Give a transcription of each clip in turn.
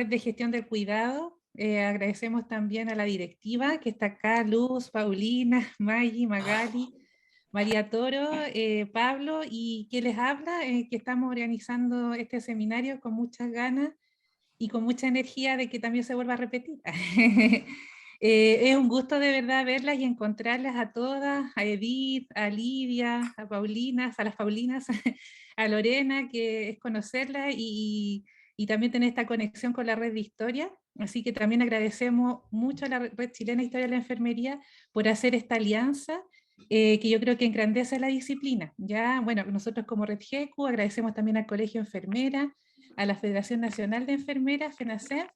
red de gestión del cuidado. Agradecemos también a la directiva que está acá, Luz, Paulina, Maggie, Magali, María Toro, Pablo y quien les habla, que estamos organizando este seminario con muchas ganas y con mucha energía de que también se vuelva a repetir. Es un gusto de verdad verlas y encontrarlas a todas, a Edith, a Lidia, a Paulina, a las Paulinas, a Lorena, que es conocerla y también tener esta conexión con la red de historia. Así que también agradecemos mucho a la Red Chilena de Historia de la Enfermería por hacer esta alianza, que yo creo que engrandece la disciplina. Ya, bueno, nosotros como Red GECU agradecemos también al Colegio Enfermera, a la Federación Nacional de Enfermeras, FENACEN,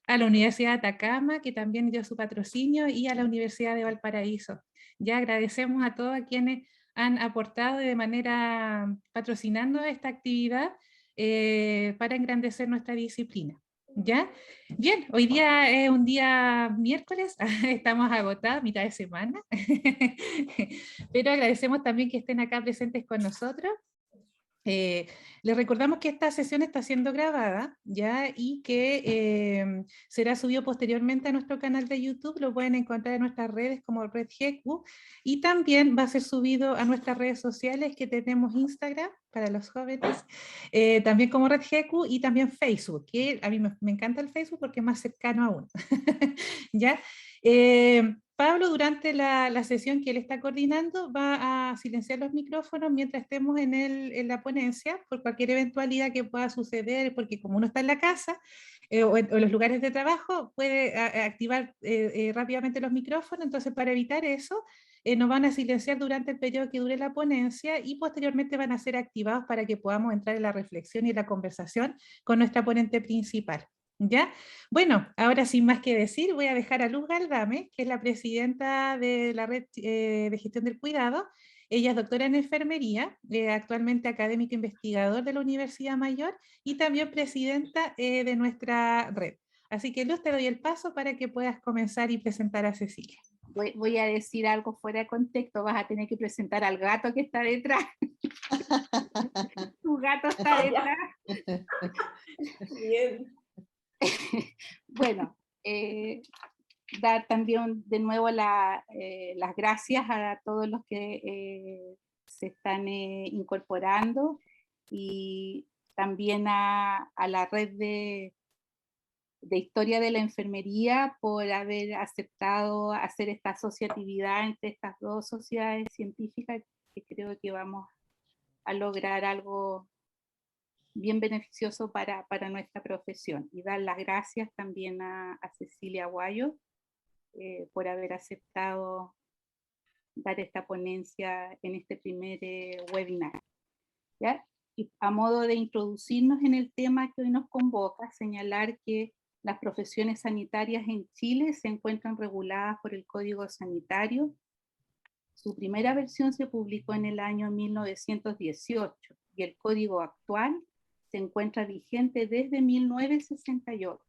a la Universidad de Atacama, que también dio su patrocinio, y a la Universidad de Valparaíso. Ya agradecemos a todos quienes han aportado de manera patrocinando esta actividad para engrandecer nuestra disciplina. ¿Ya? Bien, hoy día es un día miércoles, estamos agotados, mitad de semana, pero agradecemos también que estén acá presentes con nosotros. Les recordamos que esta sesión está siendo grabada, ¿ya? Y que será subido posteriormente a nuestro canal de YouTube, lo pueden encontrar en nuestras redes como Red GECU, y también va a ser subido a nuestras redes sociales que tenemos Instagram para los jóvenes, también como Red GECU, y también Facebook, que a mí me encanta el Facebook porque es más cercano a uno, ¿ya? Pablo, durante la sesión que él está coordinando, va a silenciar los micrófonos mientras estemos en la ponencia, por cualquier eventualidad que pueda suceder, porque como uno está en la casa o en los lugares de trabajo, puede activar rápidamente los micrófonos. Entonces, para evitar eso, nos van a silenciar durante el periodo que dure la ponencia y posteriormente van a ser activados para que podamos entrar en la reflexión y la conversación con nuestra ponente principal. ¿Ya? Bueno, ahora sin más que decir, voy a dejar a Luz Galdame, que es la presidenta de la Red de Gestión del Cuidado. Ella es doctora en enfermería, actualmente académica investigador de la Universidad Mayor y también presidenta de nuestra red. Así que Luz, te doy el paso para que puedas comenzar y presentar a Cecilia. Voy a decir algo fuera de contexto, vas a tener que presentar al gato que está detrás. Tu gato está detrás. Bien. Bueno, dar también de nuevo las gracias a todos los que se están incorporando y también a la red de historia de la enfermería por haber aceptado hacer esta asociatividad entre estas dos sociedades científicas, que creo que vamos a lograr algo bien beneficioso para nuestra profesión. Y dar las gracias también a Cecilia Guayo por haber aceptado dar esta ponencia en este primer webinar. ¿Ya? Y a modo de introducirnos en el tema que hoy nos convoca, señalar que las profesiones sanitarias en Chile se encuentran reguladas por el Código Sanitario. Su primera versión se publicó en el año 1918 y el código actual se encuentra vigente desde 1968,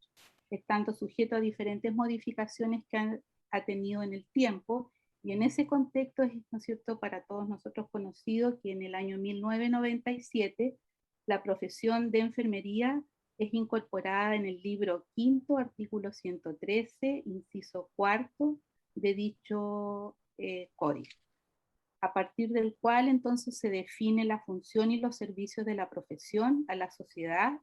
estando sujeto a diferentes modificaciones que ha tenido en el tiempo, y en ese contexto es, ¿no es cierto?, para todos nosotros conocido que en el año 1997 la profesión de enfermería es incorporada en el libro quinto, artículo 113, inciso cuarto de dicho código, a partir del cual entonces se define la función y los servicios de la profesión a la sociedad,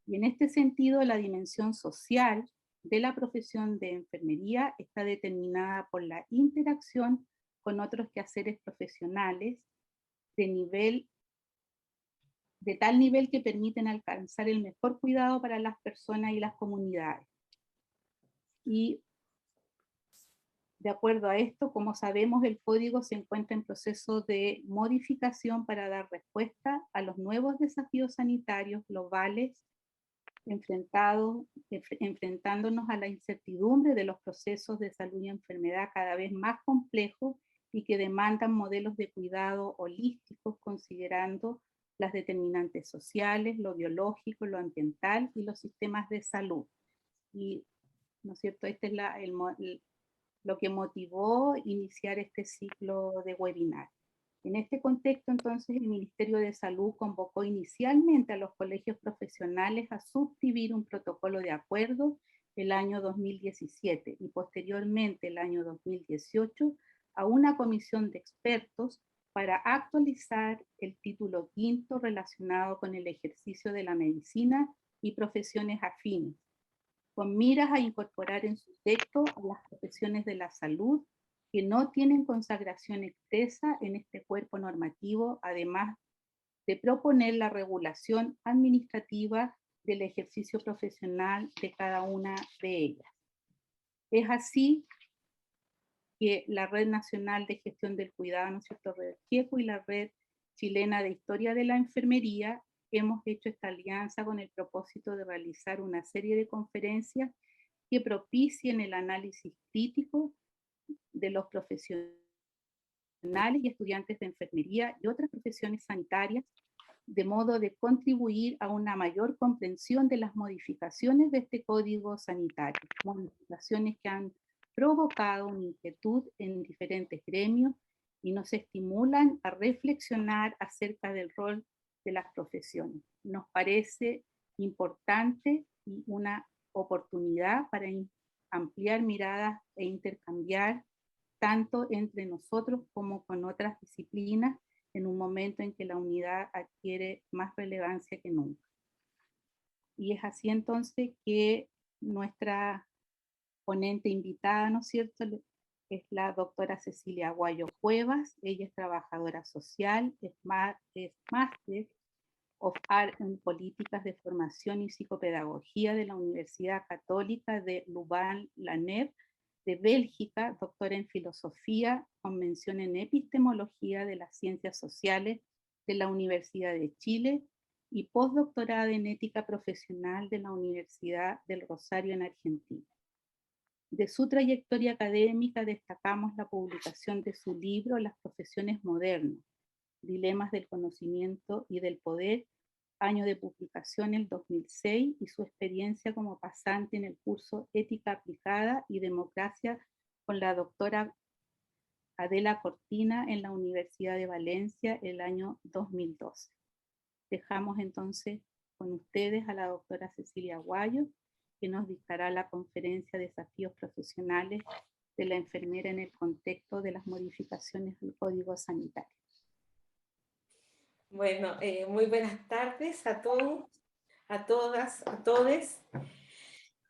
y en este sentido la dimensión social de la profesión de enfermería está determinada por la interacción con otros quehaceres profesionales de tal nivel que permiten alcanzar el mejor cuidado para las personas y las comunidades. Y de acuerdo a esto, como sabemos, el código se encuentra en proceso de modificación para dar respuesta a los nuevos desafíos sanitarios globales enfrentándonos a la incertidumbre de los procesos de salud y enfermedad cada vez más complejos y que demandan modelos de cuidado holísticos considerando las determinantes sociales, lo biológico, lo ambiental y los sistemas de salud. Y, ¿no es cierto?, este es lo que motivó iniciar este ciclo de webinar. En este contexto, entonces, el Ministerio de Salud convocó inicialmente a los colegios profesionales a suscribir un protocolo de acuerdo el año 2017 y posteriormente el año 2018 a una comisión de expertos para actualizar el título quinto relacionado con el ejercicio de la medicina y profesiones afines, con miras a incorporar en su texto a las profesiones de la salud que no tienen consagración expresa en este cuerpo normativo, además de proponer la regulación administrativa del ejercicio profesional de cada una de ellas. Es así que la Red Nacional de Gestión del Cuidado, ¿no es cierto?, Red GECO, y la Red Chilena de Historia de la Enfermería, hemos hecho esta alianza con el propósito de realizar una serie de conferencias que propicien el análisis crítico de los profesionales y estudiantes de enfermería y otras profesiones sanitarias, de modo de contribuir a una mayor comprensión de las modificaciones de este código sanitario, modificaciones que han provocado una inquietud en diferentes gremios y nos estimulan a reflexionar acerca del rol de las profesiones. Nos parece importante y una oportunidad para ampliar miradas e intercambiar tanto entre nosotros como con otras disciplinas en un momento en que la unidad adquiere más relevancia que nunca. Y es así entonces que nuestra ponente invitada, ¿no es cierto?, es la doctora Cecilia Aguayo Cuevas. Ella es trabajadora social, es máster of Art en Políticas de Formación y Psicopedagogía de la Universidad Católica de Louvain-la-Neuve de Bélgica, doctora en Filosofía, con mención en Epistemología de las Ciencias Sociales de la Universidad de Chile y postdoctorada en Ética Profesional de la Universidad del Rosario en Argentina. De su trayectoria académica destacamos la publicación de su libro Las profesiones modernas, Dilemas del conocimiento y del poder, año de publicación el 2006, y su experiencia como pasante en el curso Ética Aplicada y Democracia con la doctora Adela Cortina en la Universidad de Valencia el año 2012. Dejamos entonces con ustedes a la doctora Cecilia Aguayo, que nos dictará la conferencia Desafíos Profesionales de la enfermera en el contexto de las modificaciones del Código Sanitario. Bueno, muy buenas tardes a todos, a todas, a todes.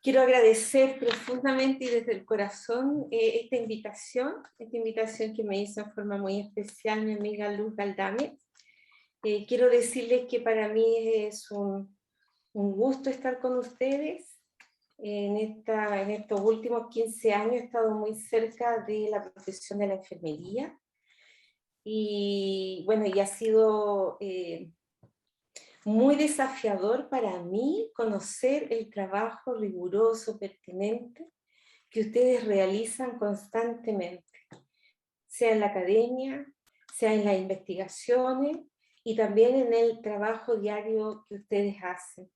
Quiero agradecer profundamente y desde el corazón esta invitación que me hizo en forma muy especial mi amiga Luz Galdames. Quiero decirles que para mí es un gusto estar con ustedes. En estos últimos 15 años he estado muy cerca de la profesión de la enfermería. Y bueno, y ha sido muy desafiador para mí conocer el trabajo riguroso, pertinente, que ustedes realizan constantemente, sea en la academia, sea en las investigaciones y también en el trabajo diario que ustedes hacen.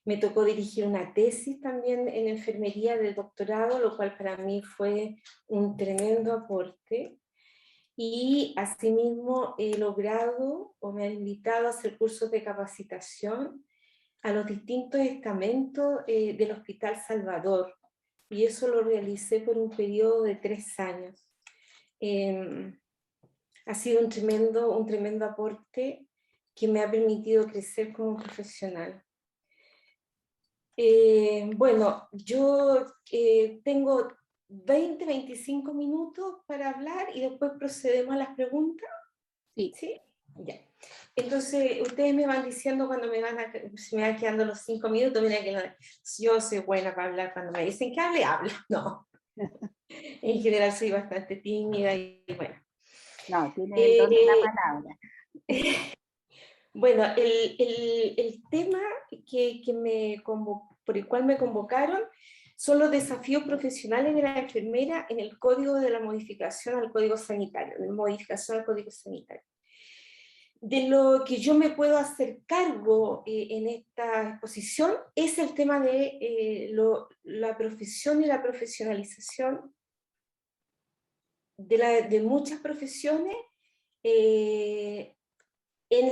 Me tocó dirigir una tesis también en enfermería de doctorado, lo cual para mí fue un tremendo aporte. Y asimismo he logrado o me han invitado a hacer cursos de capacitación a los distintos estamentos del Hospital Salvador, y eso lo realicé por un periodo de 3 años. Ha sido un tremendo aporte que me ha permitido crecer como profesional. Bueno, yo tengo 20-25 minutos para hablar y después procedemos a las preguntas. Sí. ¿Sí? Ya. Entonces, ustedes me van diciendo cuando se me van quedando los 5 minutos. Mira que yo soy buena para hablar cuando me dicen que hable, hablo. No. En general soy bastante tímida y bueno. No, tiene el don de la palabra. Bueno, el tema por el cual me convocaron son los desafíos profesionales de la enfermera en el código de la modificación al código sanitario, de la modificación al código sanitario. De lo que yo me puedo hacer cargo en esta exposición es el tema de la profesión y la profesionalización de muchas profesiones en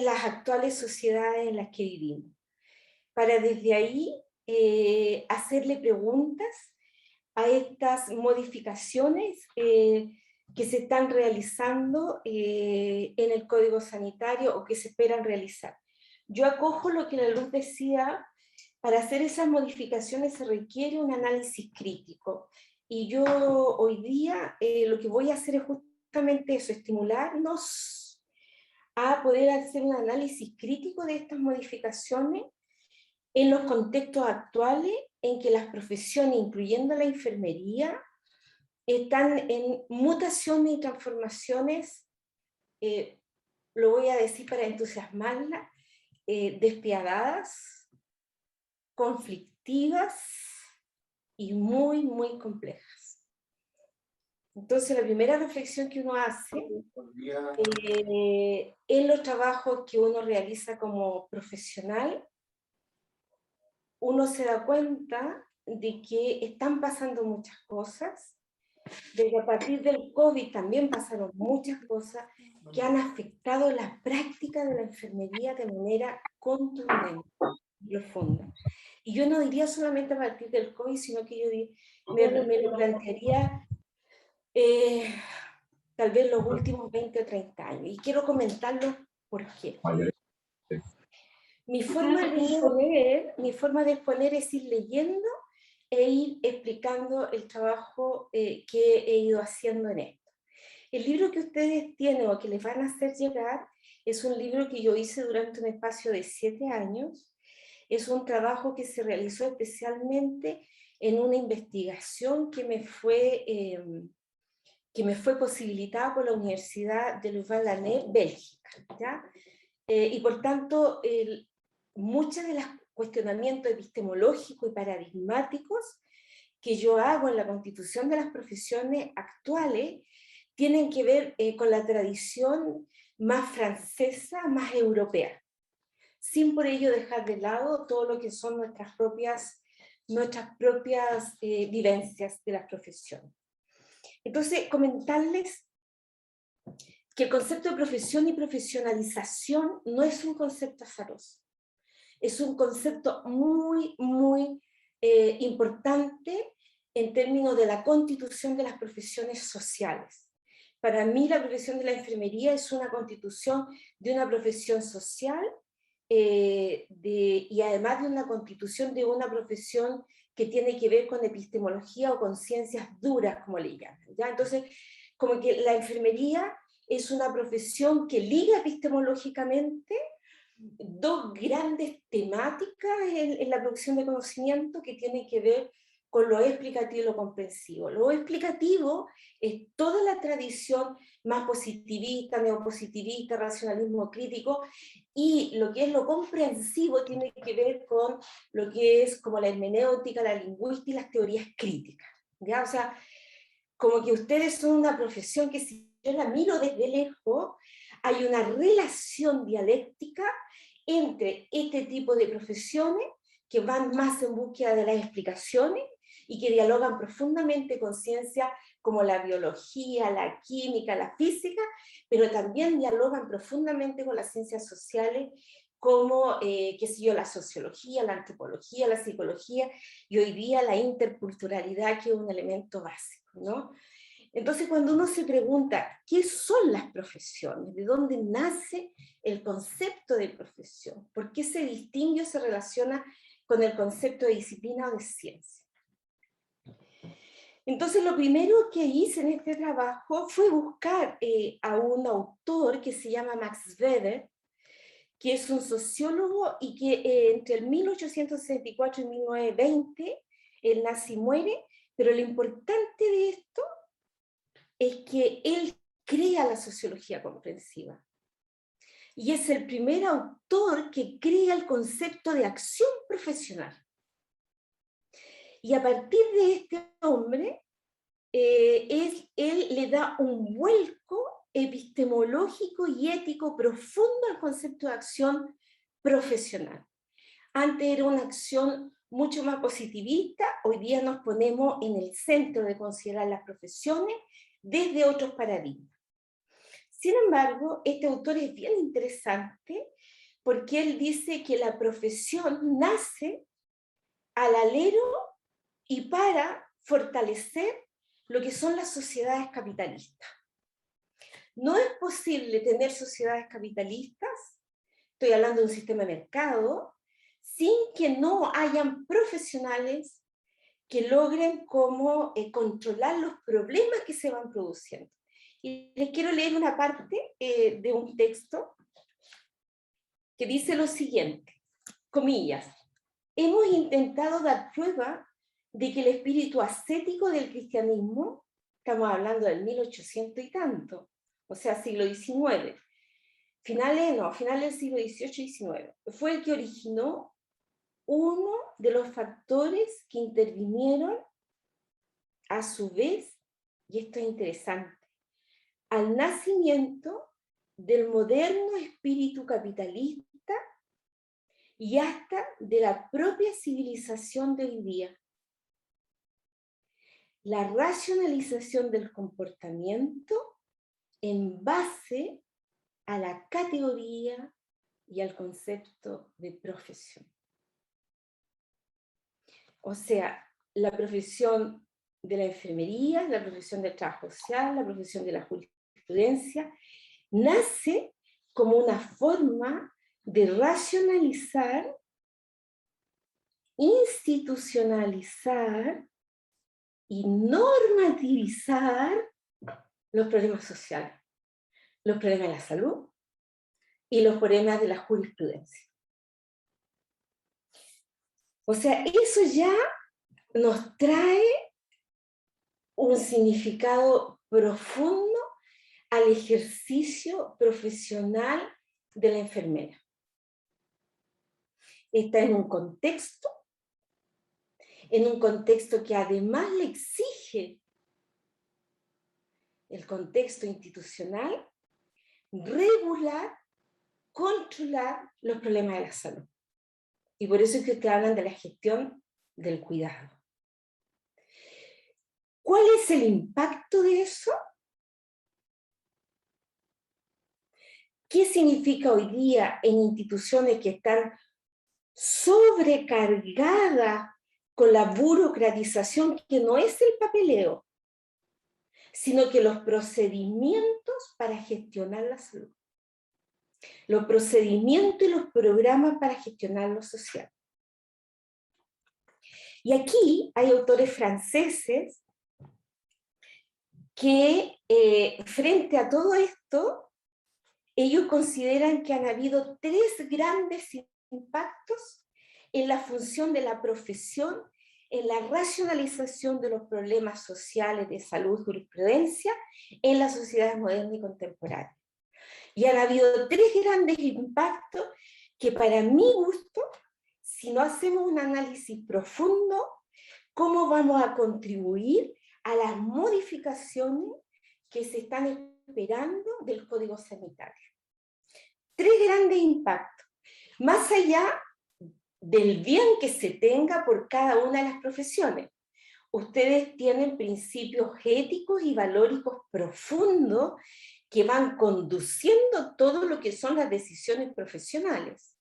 las actuales sociedades en las que vivimos, para desde ahí hacerle preguntas a estas modificaciones que se están realizando en el Código Sanitario o que se esperan realizar. Yo acojo lo que la Luz decía, para hacer esas modificaciones se requiere un análisis crítico. Y yo hoy día lo que voy a hacer es justamente eso, estimularnos a poder hacer un análisis crítico de estas modificaciones en los contextos actuales en que las profesiones, incluyendo la enfermería, están en mutaciones y transformaciones, lo voy a decir para entusiasmarla, despiadadas, conflictivas y muy, muy complejas. Entonces, la primera reflexión que uno hace en los trabajos que uno realiza como profesional, uno se da cuenta de que están pasando muchas cosas, de que a partir del COVID también pasaron muchas cosas que han afectado la práctica de la enfermería de manera contundente, profunda. Y yo no diría solamente a partir del COVID, sino que yo me lo plantearía tal vez los últimos 20 o 30 años. Y quiero comentarlo por qué. Mi forma de exponer es ir leyendo e ir explicando el trabajo que he ido haciendo en esto. El libro que ustedes tienen o que les van a hacer llegar es un libro que yo hice durante un espacio de 7 años. Es un trabajo que se realizó especialmente en una investigación que me fue posibilitada por la Universidad de Louvain-la-Neuve, Bélgica, ¿ya? Y por tanto, muchos de los cuestionamientos epistemológicos y paradigmáticos que yo hago en la constitución de las profesiones actuales tienen que ver con la tradición más francesa, más europea, sin por ello dejar de lado todo lo que son nuestras propias vivencias de las profesiones. Entonces, comentarles que el concepto de profesión y profesionalización no es un concepto azaroso. Es un concepto muy, muy importante en términos de la constitución de las profesiones sociales. Para mí la profesión de la enfermería es una constitución de una profesión social y además de una constitución de una profesión que tiene que ver con epistemología o con ciencias duras, como le llaman, ¿ya? Entonces, como que la enfermería es una profesión que liga epistemológicamente dos grandes temáticas en la producción de conocimiento que tienen que ver con lo explicativo y lo comprensivo. Lo explicativo es toda la tradición más positivista, neopositivista, racionalismo crítico, y lo que es lo comprensivo tiene que ver con lo que es como la hermenéutica, la lingüística y las teorías críticas, ¿ya? O sea, como que ustedes son una profesión que si yo la miro desde lejos, hay una relación dialéctica entre este tipo de profesiones que van más en búsqueda de las explicaciones y que dialogan profundamente con ciencias como la biología, la química, la física, pero también dialogan profundamente con las ciencias sociales como, qué sé yo, la sociología, la antropología, la psicología, y hoy día la interculturalidad, que es un elemento básico, ¿no? Entonces, cuando uno se pregunta, ¿qué son las profesiones? ¿De dónde nace el concepto de profesión? ¿Por qué se distingue o se relaciona con el concepto de disciplina o de ciencia? Entonces, lo primero que hice en este trabajo fue buscar a un autor que se llama Max Weber, que es un sociólogo y que entre el 1864 y 1920, él nace y muere, pero lo importante de esto es que él crea la sociología comprensiva. Y es el primer autor que crea el concepto de acción profesional. Y a partir de este hombre, él le da un vuelco epistemológico y ético profundo al concepto de acción profesional. Antes era una acción mucho más positivista, hoy día nos ponemos en el centro de considerar las profesiones desde otros paradigmas. Sin embargo, este autor es bien interesante porque él dice que la profesión nace al alero y para fortalecer lo que son las sociedades capitalistas. No es posible tener sociedades capitalistas, estoy hablando de un sistema de mercado, sin que no hayan profesionales que logren como controlar los problemas que se van produciendo. Y les quiero leer una parte de un texto que dice lo siguiente, comillas, hemos intentado dar prueba de que el espíritu ascético del cristianismo, estamos hablando del 1800 y tanto, o sea, siglo XIX, finales del siglo XVIII y XIX, fue el que originó uno de los factores que intervinieron a su vez, y esto es interesante, al nacimiento del moderno espíritu capitalista y hasta de la propia civilización de hoy día. La racionalización del comportamiento en base a la categoría y al concepto de profesión. O sea, la profesión de la enfermería, la profesión del trabajo social, la profesión de la jurisprudencia, nace como una forma de racionalizar, institucionalizar y normativizar los problemas sociales, los problemas de la salud y los problemas de la jurisprudencia. O sea, eso ya nos trae un significado profundo al ejercicio profesional de la enfermera. Está en un contexto que además le exige el contexto institucional, regular, controlar los problemas de la salud. Y por eso es que ustedes hablan de la gestión del cuidado. ¿Cuál es el impacto de eso? ¿Qué significa hoy día en instituciones que están sobrecargadas con la burocratización, que no es el papeleo, sino que los procedimientos para gestionar la salud, los procedimientos y los programas para gestionar lo social? Y aquí hay autores franceses que frente a todo esto, ellos consideran que han habido 3 grandes impactos en la función de la profesión, en la racionalización de los problemas sociales de salud y jurisprudencia en las sociedades modernas y contemporáneas. Y han habido 3 grandes impactos que para mi gusto, si no hacemos un análisis profundo, ¿cómo vamos a contribuir a las modificaciones que se están esperando del Código Sanitario? 3 grandes impactos. Más allá del bien que se tenga por cada una de las profesiones, ustedes tienen principios éticos y valóricos profundos que van conduciendo todo lo que son las decisiones profesionales.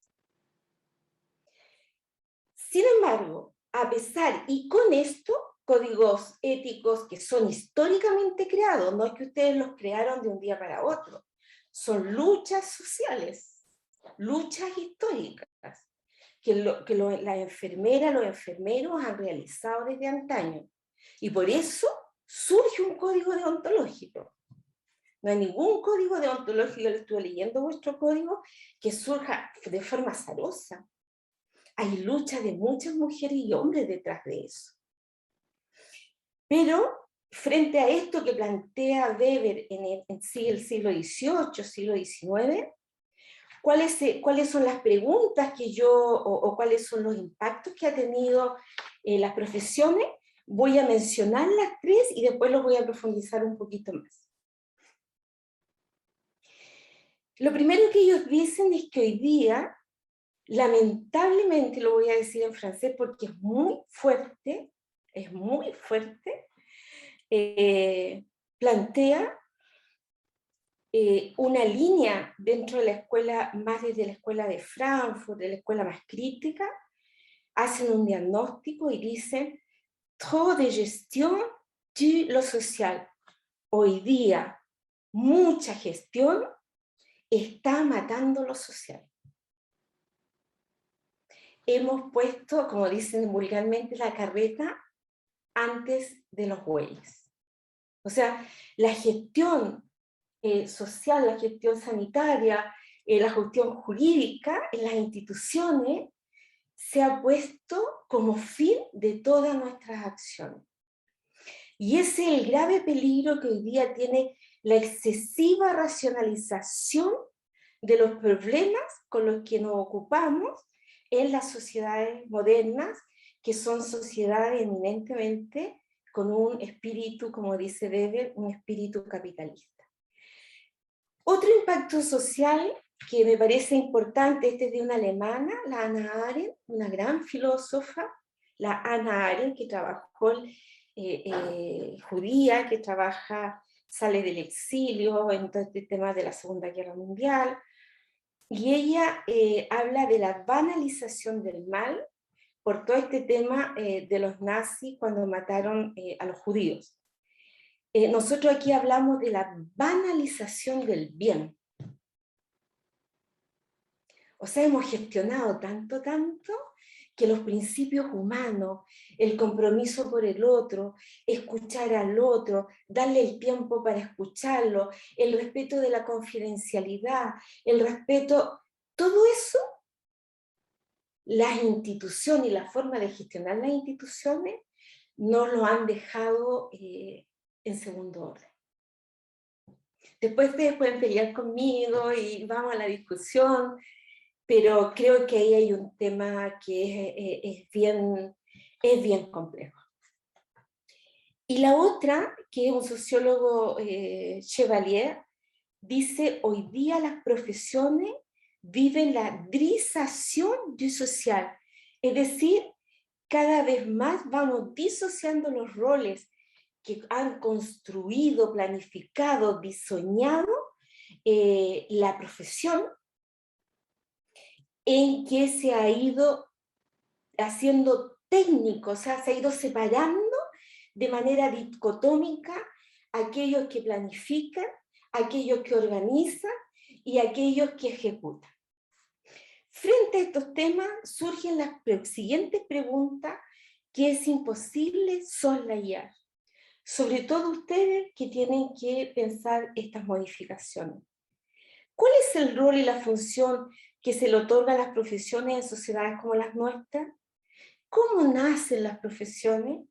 Sin embargo, a pesar, y con esto, códigos éticos que son históricamente creados, no es que ustedes los crearon de un día para otro, son luchas sociales, luchas históricas, que las enfermeras, los enfermeros han realizado desde antaño. Y por eso surge un código deontológico. No hay ningún código deontológico, yo estuve leyendo vuestro código, que surja de forma azarosa. Hay lucha de muchas mujeres y hombres detrás de eso. Pero frente a esto que plantea Weber en sí el siglo XVIII, siglo XIX, ¿cuáles son las preguntas que o cuáles son los impactos que ha tenido las profesiones? Voy a mencionar las 3 y después los voy a profundizar un poquito más. Lo primero que ellos dicen es que hoy día, lamentablemente, lo voy a decir en francés porque es muy fuerte, plantea una línea dentro de la escuela, más desde la escuela de Frankfurt, de la escuela más crítica, hacen un diagnóstico y dicen trop de gestión de lo social. Hoy día, mucha gestión está matando lo social. Hemos puesto, como dicen vulgarmente, la carreta antes de los bueyes. O sea, la gestión social, la gestión sanitaria, la gestión jurídica en las instituciones se ha puesto como fin de todas nuestras acciones. Y ese es el grave peligro que hoy día tiene la excesiva racionalización de los problemas con los que nos ocupamos en las sociedades modernas, que son sociedades eminentemente con un espíritu, como dice Weber, un espíritu capitalista. Otro impacto social que me parece importante, este es de una alemana, la Hannah Arendt, una gran filósofa, la Hannah Arendt, que trabajó, judía, que sale del exilio en todo este tema de la Segunda Guerra Mundial, y ella habla de la banalización del mal por todo este tema de los nazis cuando mataron a los judíos. Nosotros aquí hablamos de la banalización del bien. O sea, hemos gestionado tanto, que los principios humanos, el compromiso por el otro, escuchar al otro, darle el tiempo para escucharlo, el respeto de la confidencialidad, el respeto, todo eso, las instituciones y la forma de gestionar las instituciones nos lo han dejado en segundo orden. Después ustedes pueden pelear conmigo y vamos a la discusión, pero creo que ahí hay un tema que es bien complejo. Y la otra, que es un sociólogo Chevalier, dice: hoy día las profesiones viven la drización du social, es decir, cada vez más vamos disociando los roles que han construido, planificado, diseñado la profesión, en que se ha ido haciendo técnico, o sea, se ha ido separando de manera dicotómica aquellos que planifican, aquellos que organizan y aquellos que ejecutan. Frente a estos temas surgen las siguientes preguntas que es imposible soslayar, sobre todo ustedes que tienen que pensar estas modificaciones. ¿Cuál es el rol y la función que se le otorga a las profesiones en sociedades como las nuestras? ¿Cómo nacen las profesiones?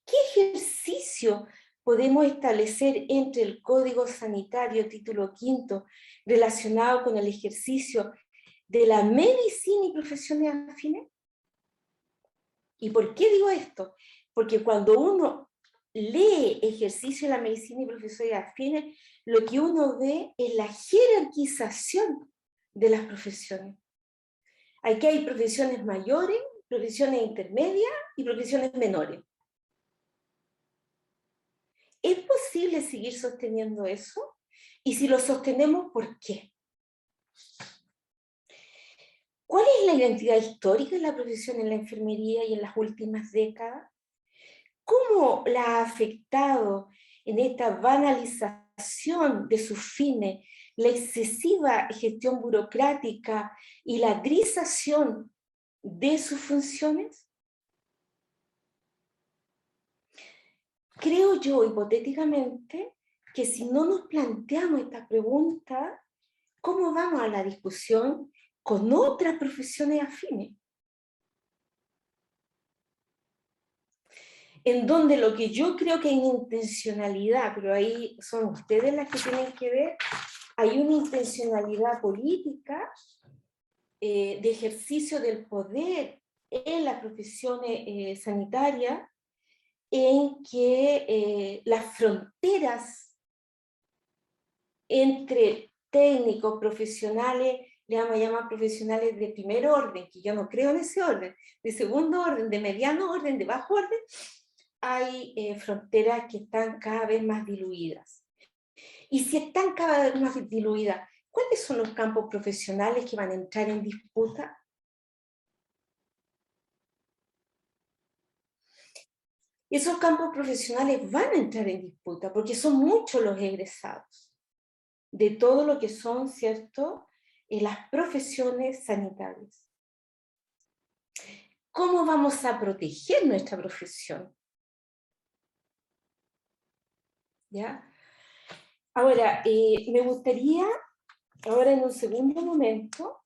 ¿Qué ejercicio podemos establecer entre el Código Sanitario, título 5, relacionado con el ejercicio de la medicina y profesiones afines? ¿Y por qué digo esto? Porque cuando uno lee ejercicio de la medicina y profesiones afines, lo que uno ve es la jerarquización de las profesiones. Aquí hay profesiones mayores, profesiones intermedias y profesiones menores. ¿Es posible seguir sosteniendo eso? Y si lo sostenemos, ¿por qué? ¿Cuál es la identidad histórica de la profesión en la enfermería y en las últimas décadas? ¿Cómo la ha afectado en esta banalización de sus fines, la excesiva gestión burocrática y la grisación de sus funciones? Creo yo, hipotéticamente, que si no nos planteamos esta pregunta, ¿cómo vamos a la discusión con otras profesiones afines? En donde lo que yo creo que hay una intencionalidad, pero ahí son ustedes las que tienen que ver, hay una intencionalidad política de ejercicio del poder en las profesiones sanitarias, en que las fronteras entre técnicos, profesionales, le vamos a llamar profesionales de primer orden, que yo no creo en ese orden, de segundo orden, de mediano orden, de bajo orden, hay fronteras que están cada vez más diluidas. Y si están cada vez más diluidas, ¿cuáles son los campos profesionales que van a entrar en disputa? Esos campos profesionales van a entrar en disputa porque son muchos los egresados de todo lo que son, ¿cierto?, las profesiones sanitarias. ¿Cómo vamos a proteger nuestra profesión? ¿Ya? Ahora, me gustaría, ahora en un segundo momento,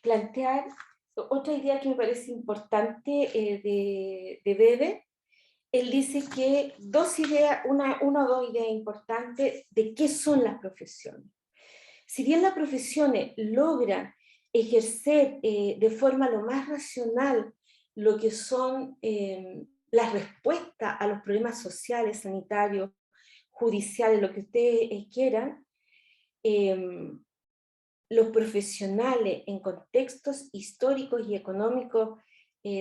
plantear otra idea que me parece importante de Weber. Él dice que dos ideas, una o dos ideas importantes de qué son las profesiones. Si bien las profesiones logran ejercer de forma lo más racional lo que son las respuestas a los problemas sociales, sanitarios, judiciales, lo que ustedes quieran, los profesionales en contextos históricos y económicos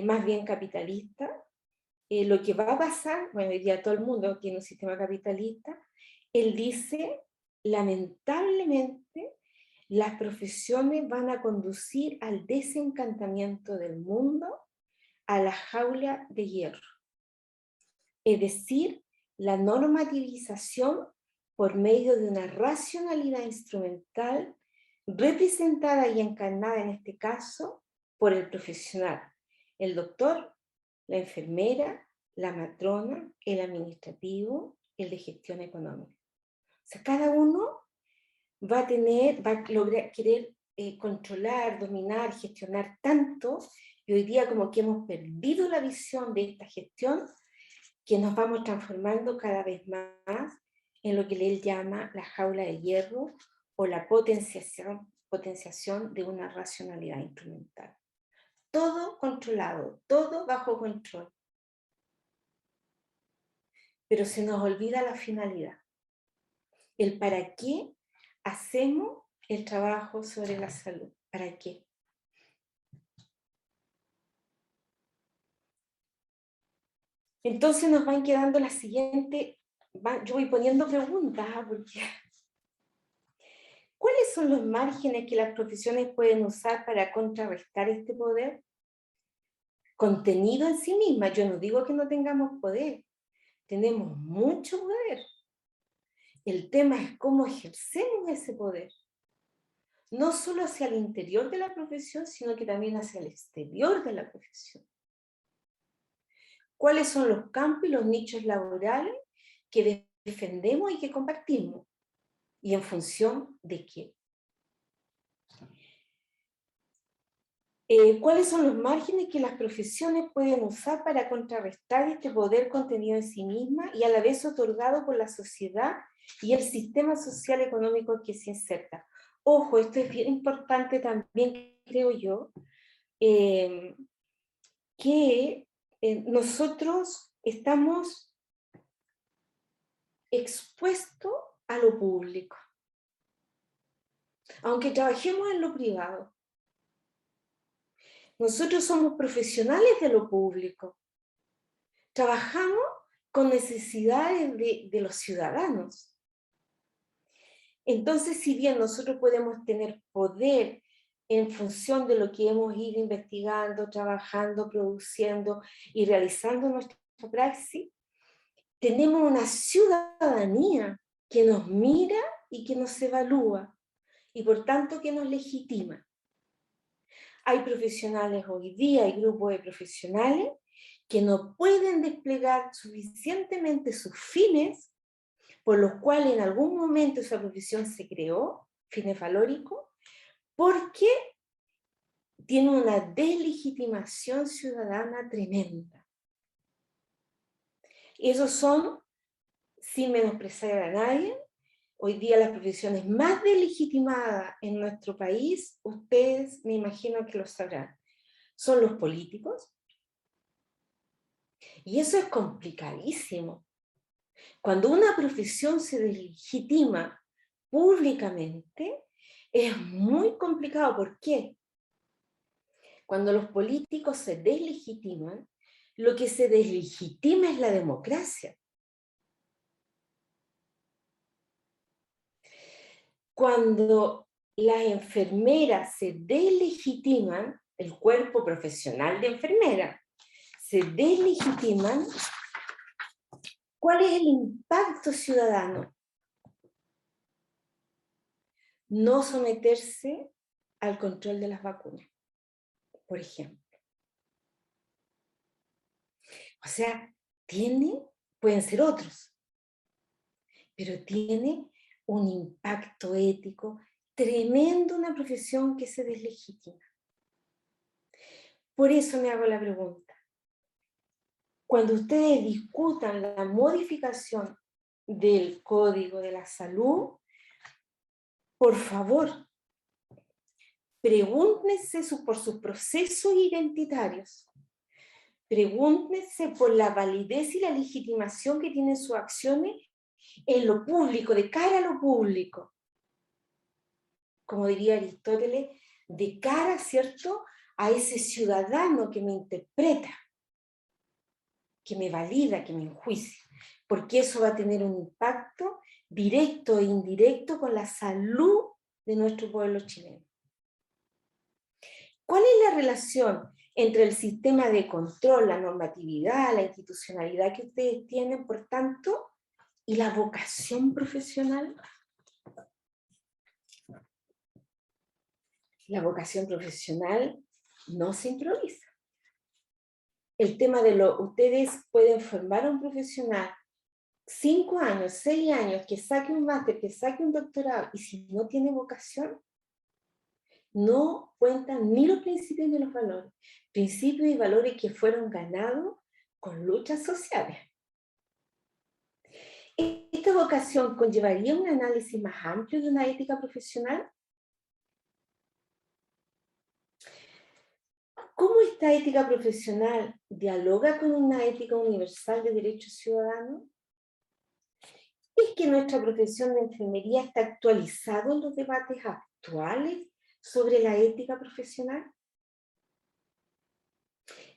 más bien capitalistas, lo que va a pasar, bueno, hoy día todo el mundo tiene un sistema capitalista, él dice, lamentablemente, las profesiones van a conducir al desencantamiento del mundo, a la jaula de hierro. Es decir, la normativización por medio de una racionalidad instrumental representada y encarnada en este caso por el profesional, el doctor, la enfermera, la matrona, el administrativo, el de gestión económica. O sea, cada uno va a lograr querer controlar, dominar, gestionar tanto, y hoy día como que hemos perdido la visión de esta gestión, que nos vamos transformando cada vez más en lo que él llama la jaula de hierro o la potenciación de una racionalidad instrumental. Todo controlado, todo bajo control. Pero se nos olvida la finalidad, el para qué hacemos el trabajo sobre la salud, ¿para qué? Entonces nos van quedando la siguiente, yo voy poniendo preguntas, porque ¿cuáles son los márgenes que las profesiones pueden usar para contrarrestar este poder? Contenido en sí misma, yo no digo que no tengamos poder, tenemos mucho poder. El tema es cómo ejercemos ese poder. No solo hacia el interior de la profesión, sino que también hacia el exterior de la profesión. ¿Cuáles son los campos y los nichos laborales que defendemos y que compartimos? ¿Y en función de qué? ¿Cuáles son los márgenes que las profesiones pueden usar para contrarrestar este poder contenido en sí misma y a la vez otorgado por la sociedad y el sistema social económico que se inserta? Ojo, esto es bien importante también, creo yo, que nosotros estamos expuestos a lo público, aunque trabajemos en lo privado. Nosotros somos profesionales de lo público. Trabajamos con necesidades de los ciudadanos. Entonces, si bien nosotros podemos tener poder en función de lo que hemos ido investigando, trabajando, produciendo y realizando nuestra praxis, tenemos una ciudadanía que nos mira y que nos evalúa, y por tanto que nos legitima. Hay profesionales hoy día, hay grupos de profesionales que no pueden desplegar suficientemente sus fines, por los cuales en algún momento esa profesión se creó, fines valóricos, porque tiene una deslegitimación ciudadana tremenda. Esos son, sin menospreciar a nadie, hoy día las profesiones más deslegitimadas en nuestro país, ustedes me imagino que lo sabrán, son los políticos. Y eso es complicadísimo. Cuando una profesión se deslegitima públicamente, es muy complicado. ¿Por qué? Cuando los políticos se deslegitiman, lo que se deslegitima es la democracia. cuando las enfermeras se deslegitiman, el cuerpo profesional de enfermera, se deslegitiman, ¿cuál es el impacto ciudadano? No someterse al control de las vacunas, por ejemplo. O sea, pueden ser otros, pero tiene un impacto ético tremendo, una profesión que se deslegitima. Por eso me hago la pregunta. Cuando ustedes discutan la modificación del Código de la Salud, por favor, pregúntense por sus procesos identitarios. Pregúntense por la validez y la legitimación que tienen sus acciones en lo público, de cara a lo público. Como diría Aristóteles, de cara, ¿cierto?, a ese ciudadano que me interpreta, que me valida, que me enjuicia, porque eso va a tener un impacto directo e indirecto con la salud de nuestro pueblo chileno. ¿Cuál es la relación entre el sistema de control, la normatividad, la institucionalidad que ustedes tienen, por tanto, y la vocación profesional? La vocación profesional no se improvisa. El tema de ustedes pueden formar a un profesional 5 años, 6 años, que saque un máster, que saque un doctorado, y si no tiene vocación, no cuentan ni los principios ni los valores. Principios y valores que fueron ganados con luchas sociales. ¿Esta vocación conllevaría un análisis más amplio de una ética profesional? ¿Cómo esta ética profesional dialoga con una ética universal de derechos ciudadanos? ¿Es que nuestra profesión de enfermería está actualizada en los debates actuales sobre la ética profesional?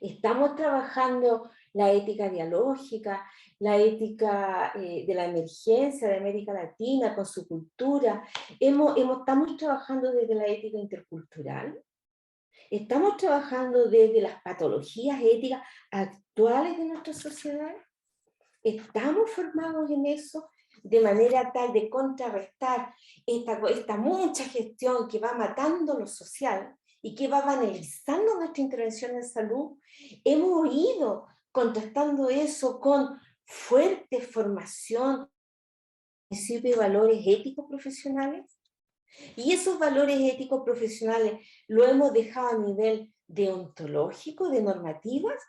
Estamos trabajando la ética dialógica, la ética de la emergencia de América Latina con su cultura. Estamos trabajando desde la ética intercultural. Estamos trabajando desde las patologías éticas actuales de nuestra sociedad. Estamos formados en eso de manera tal de contrarrestar esta mucha gestión que va matando lo social y que va banalizando nuestra intervención en salud. Hemos ido contrastando eso con fuerte formación, principios y valores éticos profesionales. Y esos valores éticos profesionales lo hemos dejado a nivel deontológico, de normativas,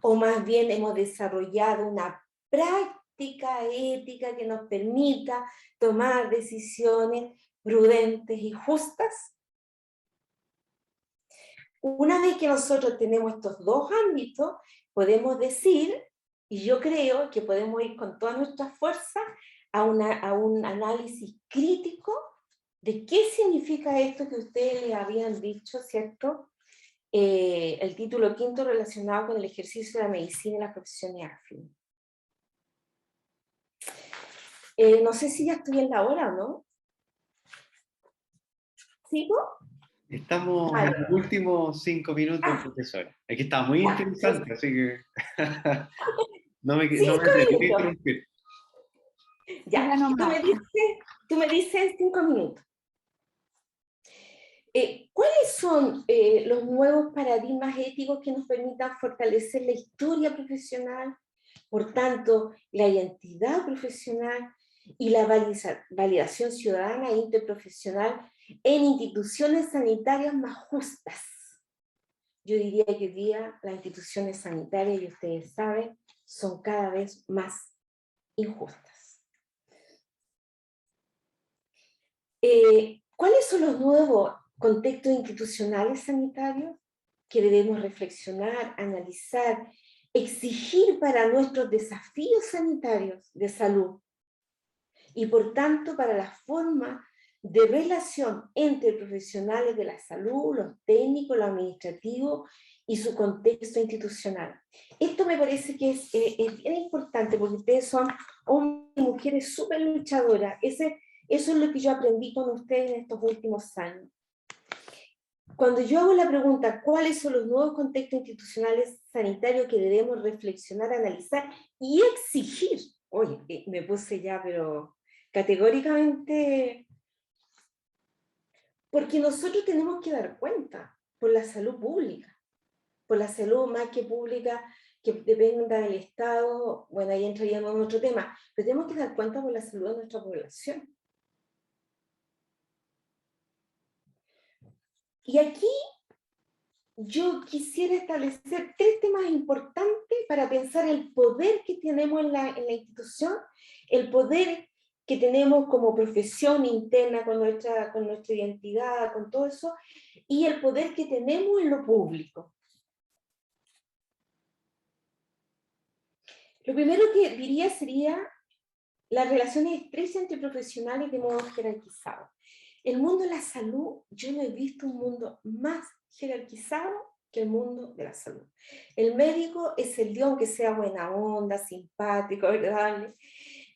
o más bien hemos desarrollado una práctica ética que nos permita tomar decisiones prudentes y justas. Una vez que nosotros tenemos estos dos ámbitos, podemos decir, y yo creo que podemos ir con toda nuestra fuerza a un análisis crítico de qué significa esto que ustedes les habían dicho, ¿cierto? El título 5 relacionado con el ejercicio de la medicina y las profesiones afines. No sé si ya estoy en la hora o no. ¿Sigo? Estamos en los últimos 5 minutos, profesora. Es que está muy interesante, así que no me atreví a interrumpir. Ya, tú me dices 5 minutos. ¿Cuáles son los nuevos paradigmas éticos que nos permitan fortalecer la historia profesional, por tanto, la identidad profesional y la validación ciudadana e interprofesional en instituciones sanitarias más justas? Yo diría que hoy día las instituciones sanitarias, y ustedes saben, son cada vez más injustas. ¿Cuáles son los nuevos contextos institucionales sanitarios que debemos reflexionar, analizar, exigir para nuestros desafíos sanitarios de salud? Y por tanto, para la forma de relación entre profesionales de la salud, los técnicos, los administrativos y su contexto institucional. Esto me parece que es bien importante porque ustedes son hombres y mujeres súper luchadoras. Eso es lo que yo aprendí con ustedes en estos últimos años. Cuando yo hago la pregunta, ¿cuáles son los nuevos contextos institucionales sanitarios que debemos reflexionar, analizar y exigir? Oye, me puse ya, pero categóricamente, porque nosotros tenemos que dar cuenta por la salud pública, por la salud más que pública, que dependa del Estado, bueno, ahí entraríamos en otro tema, pero tenemos que dar cuenta por la salud de nuestra población. Y aquí yo quisiera establecer 3 temas importantes para pensar el poder que tenemos en la institución, el poder que tenemos como profesión interna con nuestra identidad, con todo eso, y el poder que tenemos en lo público. Lo primero que diría sería las relaciones estrechas entre profesionales de modo jerarquizado. El mundo de la salud, yo no he visto un mundo más jerarquizado que el mundo de la salud. El médico es el dios, aunque sea buena onda, simpático, agradable,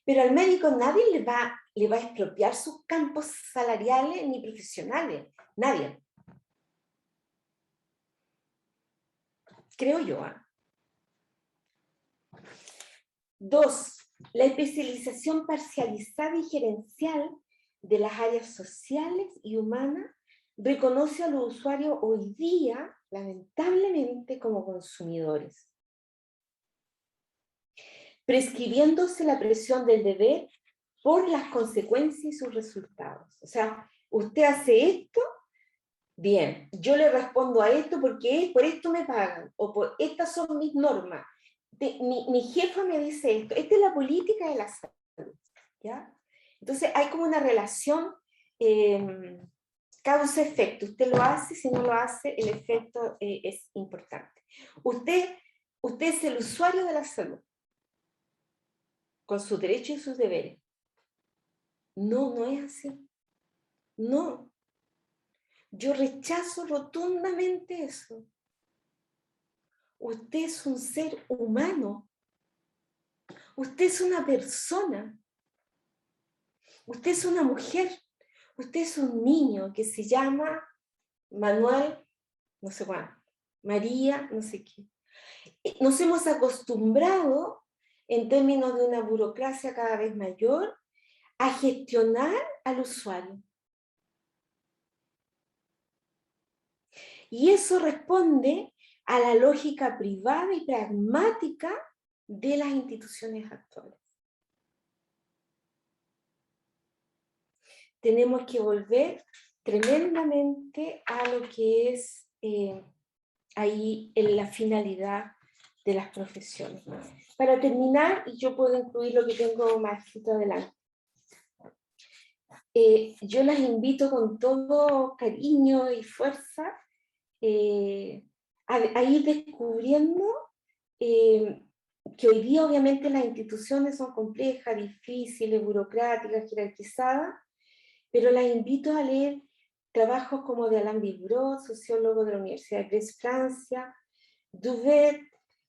pero al médico nadie le va a expropiar sus campos salariales ni profesionales, nadie. Creo yo. 2, la especialización parcializada y gerencial de las áreas sociales y humanas reconoce a los usuarios hoy día, lamentablemente, como consumidores, prescribiéndose la presión del deber por las consecuencias y sus resultados. O sea, usted hace esto, bien, yo le respondo a esto porque por esto me pagan, o por estas son mis normas. Mi jefa me dice esto, esta es la política de la salud, ¿ya? Entonces hay como una relación causa-efecto. Usted lo hace, si no lo hace, el efecto es importante. Usted es el usuario de la salud, con sus derechos y sus deberes. No, no es así. No. Yo rechazo rotundamente eso. Usted es un ser humano. Usted es una persona. Usted es una mujer. Usted es un niño que se llama Manuel, no sé cuándo, María, no sé qué. Nos hemos acostumbrado, en términos de una burocracia cada vez mayor, a gestionar al usuario. Y eso responde a la lógica privada y pragmática de las instituciones actuales. Tenemos que volver tremendamente a lo que es ahí en la finalidad de las profesiones. Para terminar, y yo puedo incluir lo que tengo más escrito adelante, yo las invito con todo cariño y fuerza a ir descubriendo que hoy día obviamente las instituciones son complejas, difíciles, burocráticas, jerarquizadas, pero las invito a leer trabajos como de Alain Vibrot, sociólogo de la Universidad de Brest, Francia, Duvet,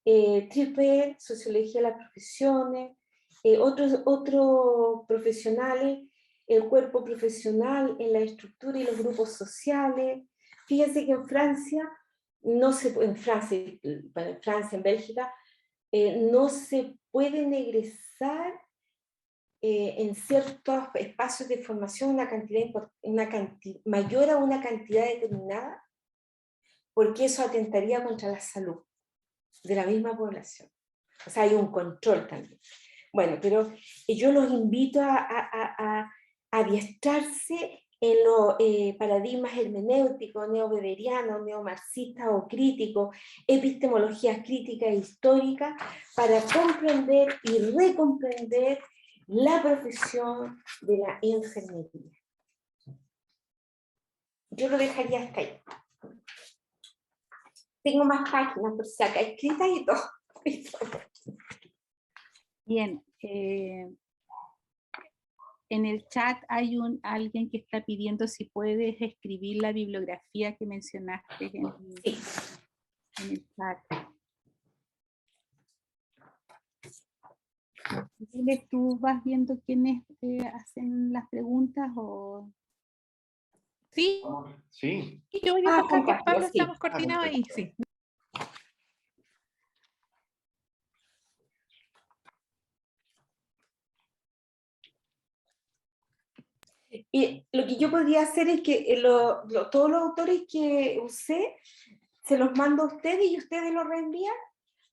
Tripet, Sociología de las Profesiones, otros profesionales, el cuerpo profesional en la estructura y los grupos sociales. Fíjense que en Francia, en Bélgica, no se pueden egresar en ciertos espacios de formación una cantidad mayor a una cantidad determinada, porque eso atentaría contra la salud de la misma población. O sea, hay un control también. Bueno, pero yo los invito a adiestrarse en los paradigmas hermenéuticos, neoweberianos, neomarxistas o críticos, epistemologías críticas e históricas, para comprender y recomprender la profesión de la enfermería. Yo lo dejaría hasta ahí. Tengo más páginas, por si acá escritas y todo. Bien, en el chat hay alguien que está pidiendo si puedes escribir la bibliografía que mencionaste en el chat. Ángeles, ¿tú vas viendo quiénes hacen las preguntas o...? Sí, Sí. yo voy a acá con compartido, Pablo, sí. estamos coordinados ahí, sí. Y lo que yo podría hacer es que todos los autores que usé, se los mando a ustedes y ustedes los reenvían.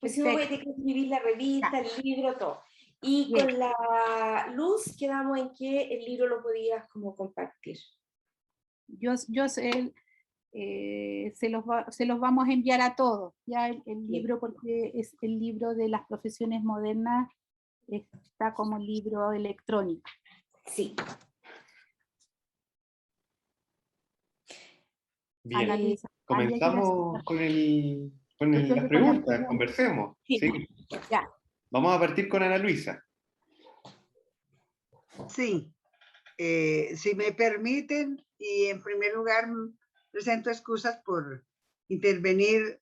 Pues si no voy a tener que escribir la revista, el libro, todo. Y Bien. con la Luz quedamos en que el libro lo podías como compartir. Yo se los vamos a enviar a todos, ya el libro, porque es el libro de las profesiones modernas, está como libro electrónico. Sí. Bien. Analisa. Comenzamos con las Con las preguntas, conversemos. Sí. Sí. Ya. Vamos a partir con Ana Luisa. Sí, si me permiten, y en primer lugar presento excusas por intervenir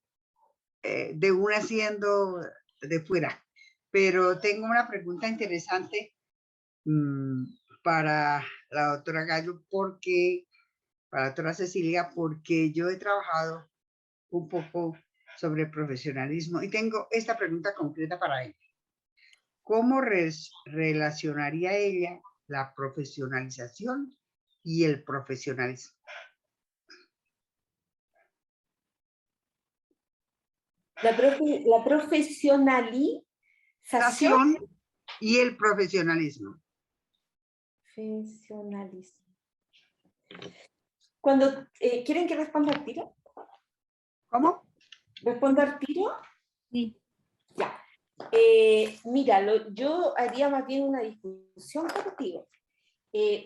de una siendo de fuera, pero tengo una pregunta interesante para la doctora Gallo, para la doctora Cecilia, porque yo he trabajado un poco sobre profesionalismo y tengo esta pregunta concreta para ella. ¿Cómo relacionaría ella la profesionalización y el profesionalismo? La profesionalización. Y el profesionalismo. Profesionalismo. Cuando quieren que responda al tiro. ¿Cómo? ¿Respondo al tiro? Sí. Ya. Mira, yo haría más bien una discusión contigo.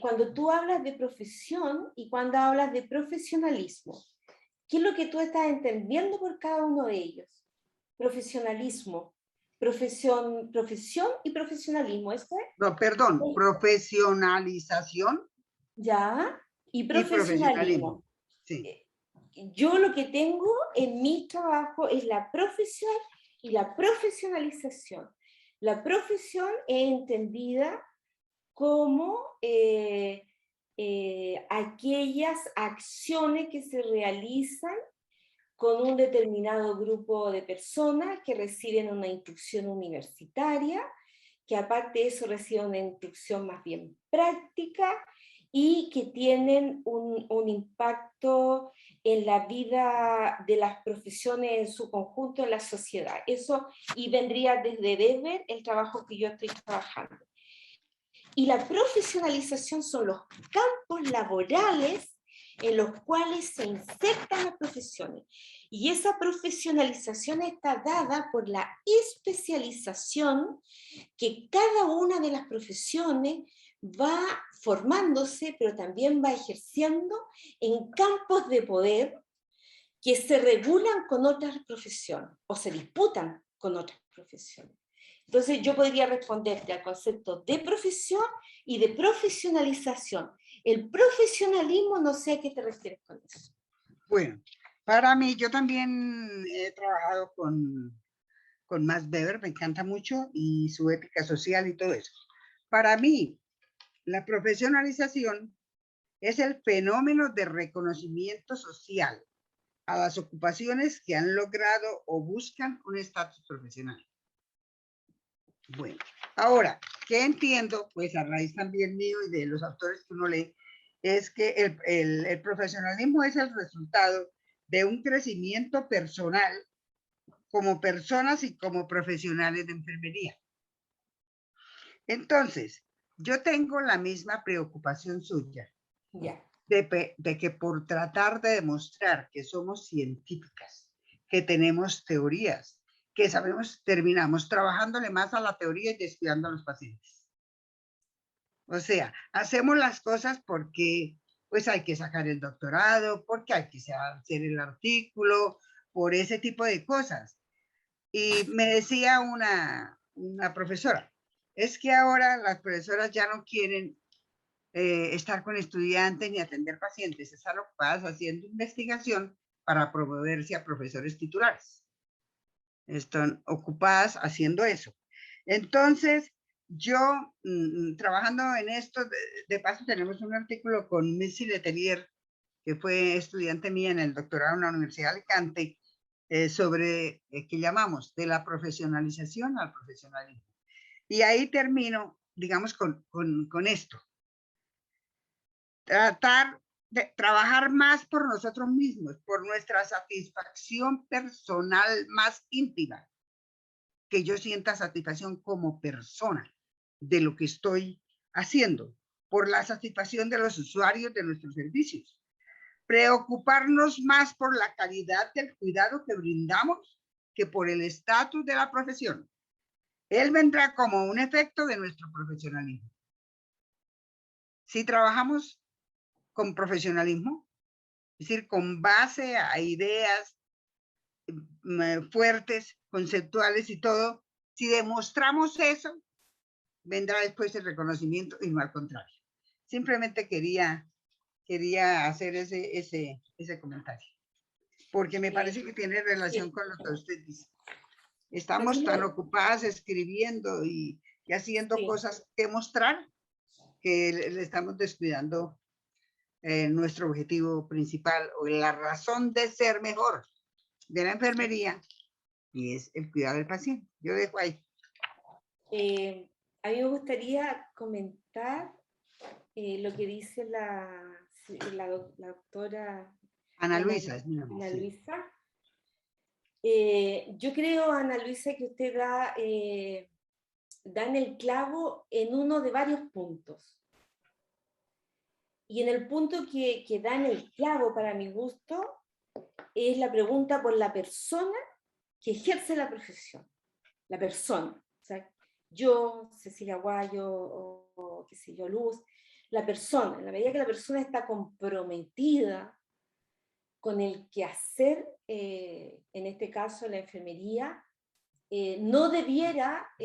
Cuando tú hablas de profesión y cuando hablas de profesionalismo, ¿qué es lo que tú estás entendiendo por cada uno de ellos? Profesionalismo, profesión y profesionalismo, ¿eso es? No, perdón, profesionalización Ya, y y profesionalismo. profesionalismo. Sí. Yo lo que tengo en mi trabajo es la profesión y la profesionalización. La profesión es entendida como aquellas acciones que se realizan con un determinado grupo de personas que reciben una instrucción universitaria, que aparte de eso reciben una instrucción más bien práctica y que tienen un impacto en la vida de las profesiones en su conjunto en la sociedad. Eso y vendría desde Weber el trabajo que yo estoy trabajando. Y la profesionalización son los campos laborales en los cuales se insertan las profesiones. Y esa profesionalización está dada por la especialización que cada una de las profesiones va formándose, pero también va ejerciendo en campos de poder que se regulan con otras profesiones o se disputan con otras profesiones. Entonces yo podría responderte al concepto de profesión y de profesionalización. El profesionalismo, no sé a qué te refieres con eso. Bueno, para mí, yo también he trabajado con Max Weber, me encanta mucho, y su ética social y todo eso. Para mí, la profesionalización es el fenómeno de reconocimiento social a las ocupaciones que han logrado o buscan un estatus profesional. Bueno, ahora, ¿qué entiendo? Pues a raíz también mío y de los autores que uno lee, es que el profesionalismo es el resultado de un crecimiento personal como personas y como profesionales de enfermería. Entonces, yo tengo la misma preocupación suya de que por tratar de demostrar que somos científicas, que tenemos teorías, que sabemos, terminamos trabajándole más a la teoría y descuidando a los pacientes. O sea, hacemos las cosas porque pues hay que sacar el doctorado, porque hay que hacer el artículo, por ese tipo de cosas. Y me decía una profesora, es que ahora las profesoras ya no quieren estar con estudiantes ni atender pacientes, están ocupadas haciendo investigación para promoverse a profesores titulares. Están ocupadas haciendo eso. Entonces, yo, trabajando en esto, de paso tenemos un artículo con Missy Letelier, que fue estudiante mía en el doctorado en la Universidad de Alicante, sobre, ¿qué llamamos? De la profesionalización al profesionalismo. Y ahí termino, digamos, con esto. Tratar de trabajar más por nosotros mismos, por nuestra satisfacción personal más íntima, que yo sienta satisfacción como persona de lo que estoy haciendo, por la satisfacción de los usuarios de nuestros servicios. Preocuparnos más por la calidad del cuidado que brindamos que por el estatus de la profesión. Él vendrá como un efecto de nuestro profesionalismo. Si trabajamos con profesionalismo, es decir, con base a ideas fuertes, conceptuales y todo, si demostramos eso, vendrá después el reconocimiento y no al contrario. Simplemente quería hacer ese comentario, porque me parece que tiene relación con lo que usted dice. Estamos tan ocupadas escribiendo y haciendo cosas que mostrar que le estamos descuidando nuestro objetivo principal o la razón de ser mejor de la enfermería, y es el cuidado del paciente. Yo dejo ahí. A mí me gustaría comentar lo que dice la doctora Ana Luisa. Ana Luisa. Yo creo, Ana Luisa, que usted da en el clavo en uno de varios puntos. Y en el punto que da en el clavo, para mi gusto, es la pregunta por la persona que ejerce la profesión. La persona. O sea, yo, Cecilia Guayo, o qué sé yo, Luz, la persona, en la medida que la persona está comprometida con el quehacer, en este caso la enfermería, no debiera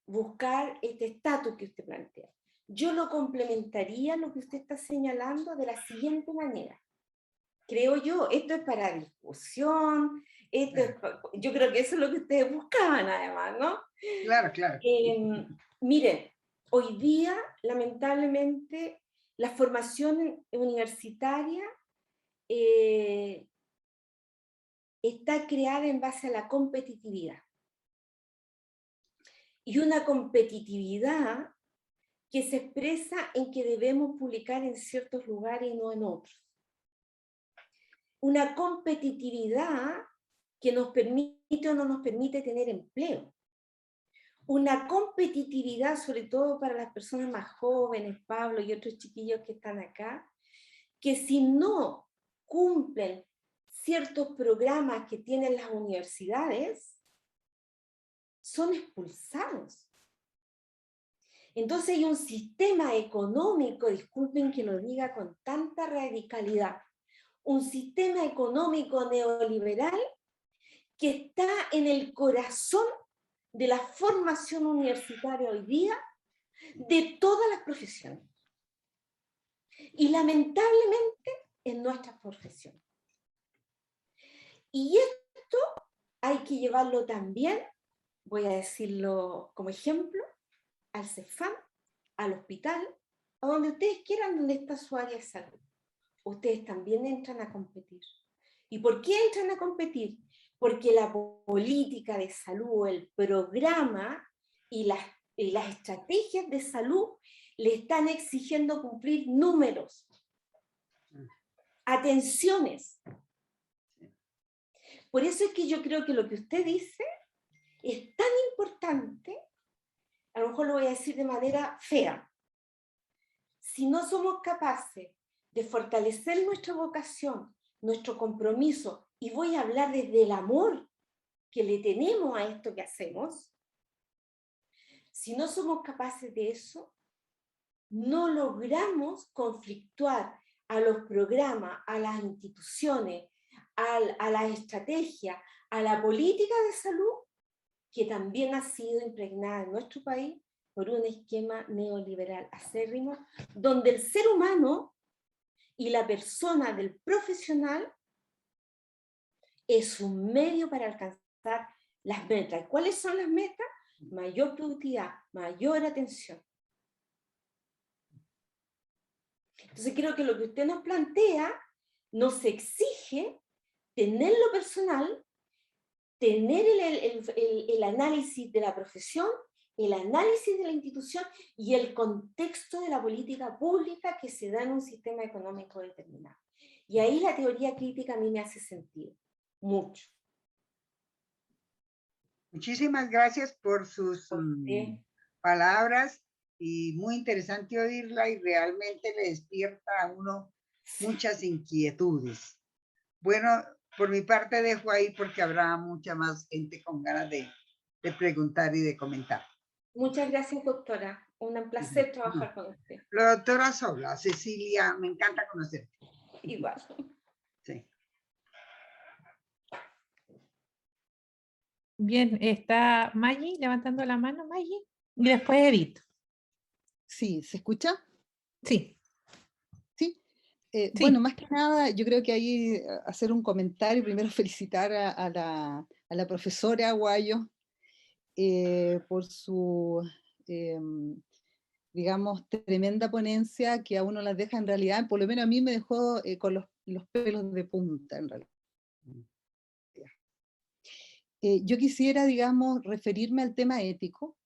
buscar este estatus que usted plantea. Yo lo complementaría lo que usted está señalando de la siguiente manera. Creo yo, esto es para discusión, yo creo que eso es lo que ustedes buscaban además, ¿no? Claro, claro. Miren, hoy día, lamentablemente, la formación universitaria está creada en base a la competitividad. Y una competitividad que se expresa en que debemos publicar en ciertos lugares y no en otros. Una competitividad que nos permite o no nos permite tener empleo. Una competitividad, sobre todo para las personas más jóvenes, Pablo y otros chiquillos que están acá, que si no cumplen ciertos programas que tienen las universidades, son expulsados. Entonces hay un sistema económico, disculpen que lo diga con tanta radicalidad, un sistema económico neoliberal que está en el corazón de la formación universitaria hoy día de todas las profesiones. Y lamentablemente en nuestras profesiones. Y esto hay que llevarlo también, voy a decirlo como ejemplo, al CEFAM, al hospital, a donde ustedes quieran, donde está su área de salud. Ustedes también entran a competir. ¿Y por qué entran a competir? Porque la política de salud, el programa y las estrategias de salud le están exigiendo cumplir números, atenciones. Por eso es que yo creo que lo que usted dice es tan importante, a lo mejor lo voy a decir de manera fea. Si no somos capaces de fortalecer nuestra vocación, nuestro compromiso, y voy a hablar desde el amor que le tenemos a esto que hacemos, si no somos capaces de eso, no logramos conflictuar a los programas, a las instituciones, a la estrategia, a la política de salud, que también ha sido impregnada en nuestro país por un esquema neoliberal acérrimo, donde el ser humano y la persona del profesional es un medio para alcanzar las metas. ¿Cuáles son las metas? Mayor productividad, mayor atención. Entonces creo que lo que usted nos plantea nos exige tenerlo personal, tener el análisis de la profesión, el análisis de la institución y el contexto de la política pública que se da en un sistema económico determinado. Y ahí la teoría crítica a mí me hace sentido, mucho. Muchísimas gracias por sus palabras y muy interesante oírla y realmente le despierta a uno muchas inquietudes. Bueno, por mi parte dejo ahí porque habrá mucha más gente con ganas de preguntar y de comentar. Muchas gracias, doctora. Un placer trabajar con usted. La doctora Sola, Cecilia, me encanta conocerte. Igual. Sí. Bien, está Maggie levantando la mano, Maggie, y después Edith. Sí, ¿se escucha? Sí. Sí. Sí. Bueno, más que nada, yo creo que ahí hacer un comentario, primero felicitar a la profesora Aguayo por su, digamos, tremenda ponencia que a uno las deja en realidad, por lo menos a mí me dejó con los pelos de punta en realidad. Yo quisiera, digamos, referirme al tema ético,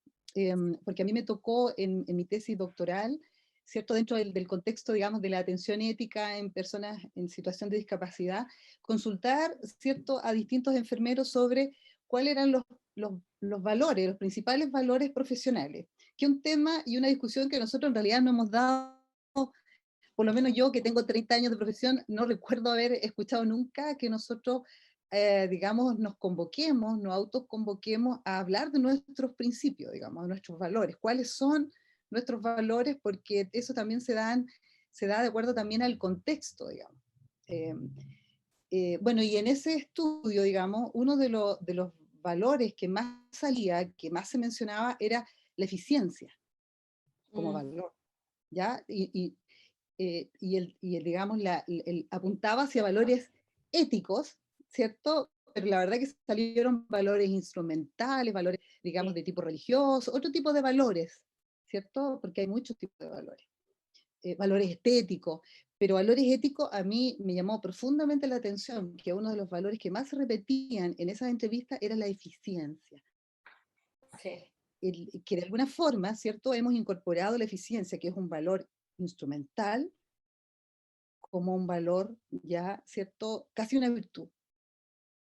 porque a mí me tocó en mi tesis doctoral, ¿cierto? Dentro del contexto, digamos, de la atención ética en personas en situación de discapacidad, consultar, ¿cierto?, a distintos enfermeros sobre cuáles eran los valores, los principales valores profesionales, que es un tema y una discusión que nosotros en realidad no hemos dado, por lo menos yo que tengo 30 años de profesión, no recuerdo haber escuchado nunca que nosotros digamos, nos convoquemos, nos autoconvoquemos a hablar de nuestros principios, digamos, de nuestros valores. ¿Cuáles son nuestros valores? Porque eso también se da de acuerdo también al contexto, digamos. Bueno, y en ese estudio, digamos, uno de los valores que más salía, que más se mencionaba, era la eficiencia como valor, ¿ya? Y digamos, apuntaba hacia valores éticos, ¿cierto? Pero la verdad que salieron valores instrumentales, valores, digamos, de tipo religioso, otro tipo de valores, ¿cierto? Porque hay muchos tipos de valores. Valores estéticos, pero valores éticos a mí me llamó profundamente la atención que uno de los valores que más se repetían en esas entrevistas era la eficiencia. Sí. Que de alguna forma, ¿cierto? Hemos incorporado la eficiencia, que es un valor instrumental, como un valor, ya, ¿cierto? Casi una virtud,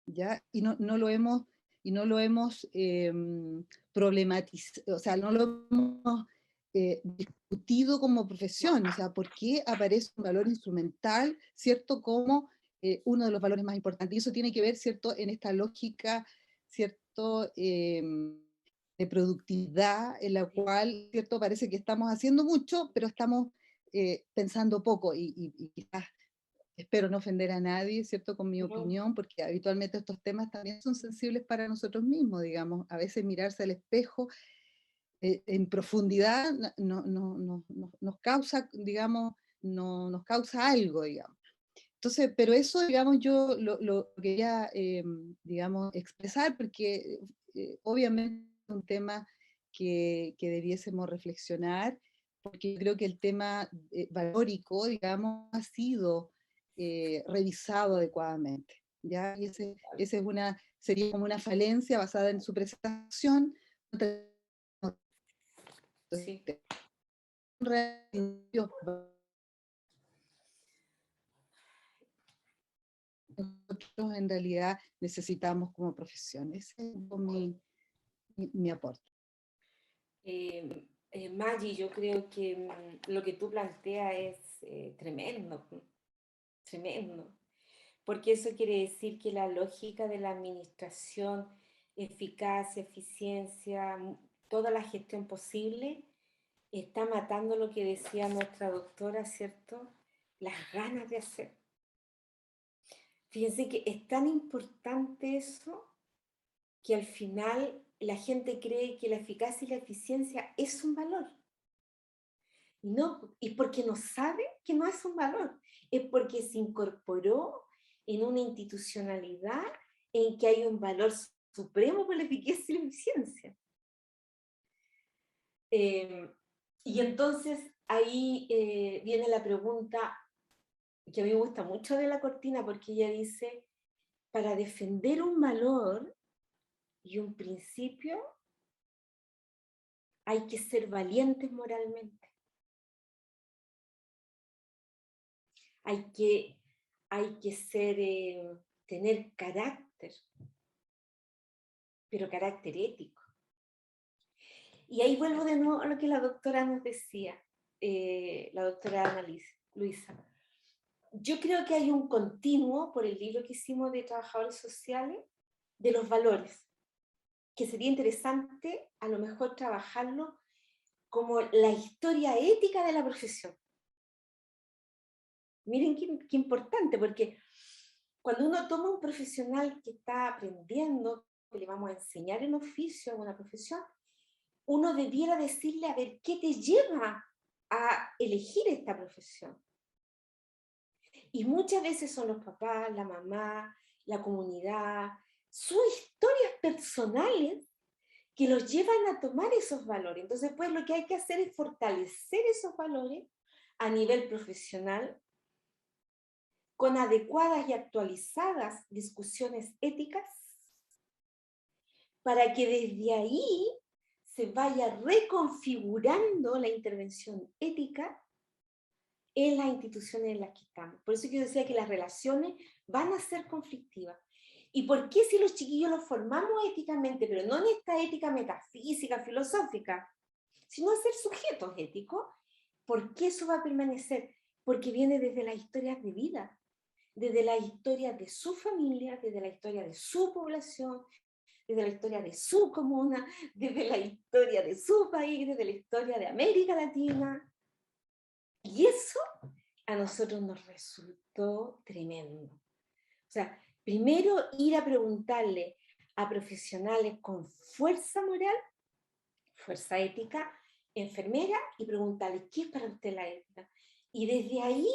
¿ya? Y no lo hemos problematizado, o sea, no lo hemos discutido como profesión, o sea, ¿por qué aparece un valor instrumental, ¿cierto? Como uno de los valores más importantes. Y eso tiene que ver, ¿cierto? En esta lógica, ¿cierto? De productividad, en la cual, ¿cierto? Parece que estamos haciendo mucho, pero estamos pensando poco, y quizás espero no ofender a nadie, ¿cierto? Con mi opinión, porque habitualmente estos temas también son sensibles para nosotros mismos, digamos. A veces mirarse al espejo en profundidad nos causa, digamos, nos causa algo, digamos. Entonces, pero eso, digamos, yo lo quería, digamos, expresar, porque obviamente es un tema que debiésemos reflexionar, porque yo creo que el tema valórico, digamos, ha sido revisado adecuadamente, ¿ya? Y sería como una falencia basada en su presentación. Sí. Nosotros en realidad necesitamos como profesión. Ese es mi aporte. Maggie, yo creo que lo que tú planteas es tremendo, tremendo, porque eso quiere decir que la lógica de la administración, eficacia, eficiencia, toda la gestión posible, está matando lo que decía nuestra doctora, ¿cierto? Las ganas de hacer. Fíjense que es tan importante eso que al final la gente cree que la eficacia y la eficiencia es un valor. No, y porque no sabe que no es un valor, es porque se incorporó en una institucionalidad en que hay un valor supremo por la eficacia y la eficiencia. Y entonces ahí viene la pregunta que a mí me gusta mucho de la Cortina, porque ella dice, para defender un valor y un principio hay que ser valientes moralmente. Hay que ser, tener carácter, pero carácter ético. Y ahí vuelvo de nuevo a lo que la doctora nos decía, la doctora Ana Luisa. Yo creo que hay un continuo, por el libro que hicimos de trabajadores sociales, de los valores, que sería interesante a lo mejor trabajarlo como la historia ética de la profesión. Miren qué importante, porque cuando uno toma un profesional que está aprendiendo, que le vamos a enseñar el oficio a una profesión, uno debiera decirle, a ver, ¿qué te lleva a elegir esta profesión? Y muchas veces son los papás, la mamá, la comunidad, sus historias personales que los llevan a tomar esos valores. Entonces, pues lo que hay que hacer es fortalecer esos valores a nivel profesional, con adecuadas y actualizadas discusiones éticas, para que desde ahí se vaya reconfigurando la intervención ética en las instituciones en las que estamos. Por eso yo decía que las relaciones van a ser conflictivas. ¿Y por qué si los chiquillos los formamos éticamente, pero no en esta ética metafísica, filosófica, sino a ser sujetos éticos? ¿Por qué eso va a permanecer? Porque viene desde las historias de vida, desde la historia de su familia, desde la historia de su población, desde la historia de su comuna, desde la historia de su país, desde la historia de América Latina. Y eso a nosotros nos resultó tremendo. O sea, primero ir a preguntarle a profesionales con fuerza moral, fuerza ética, enfermera, y preguntarle, ¿qué es para usted la ética? Y desde ahí,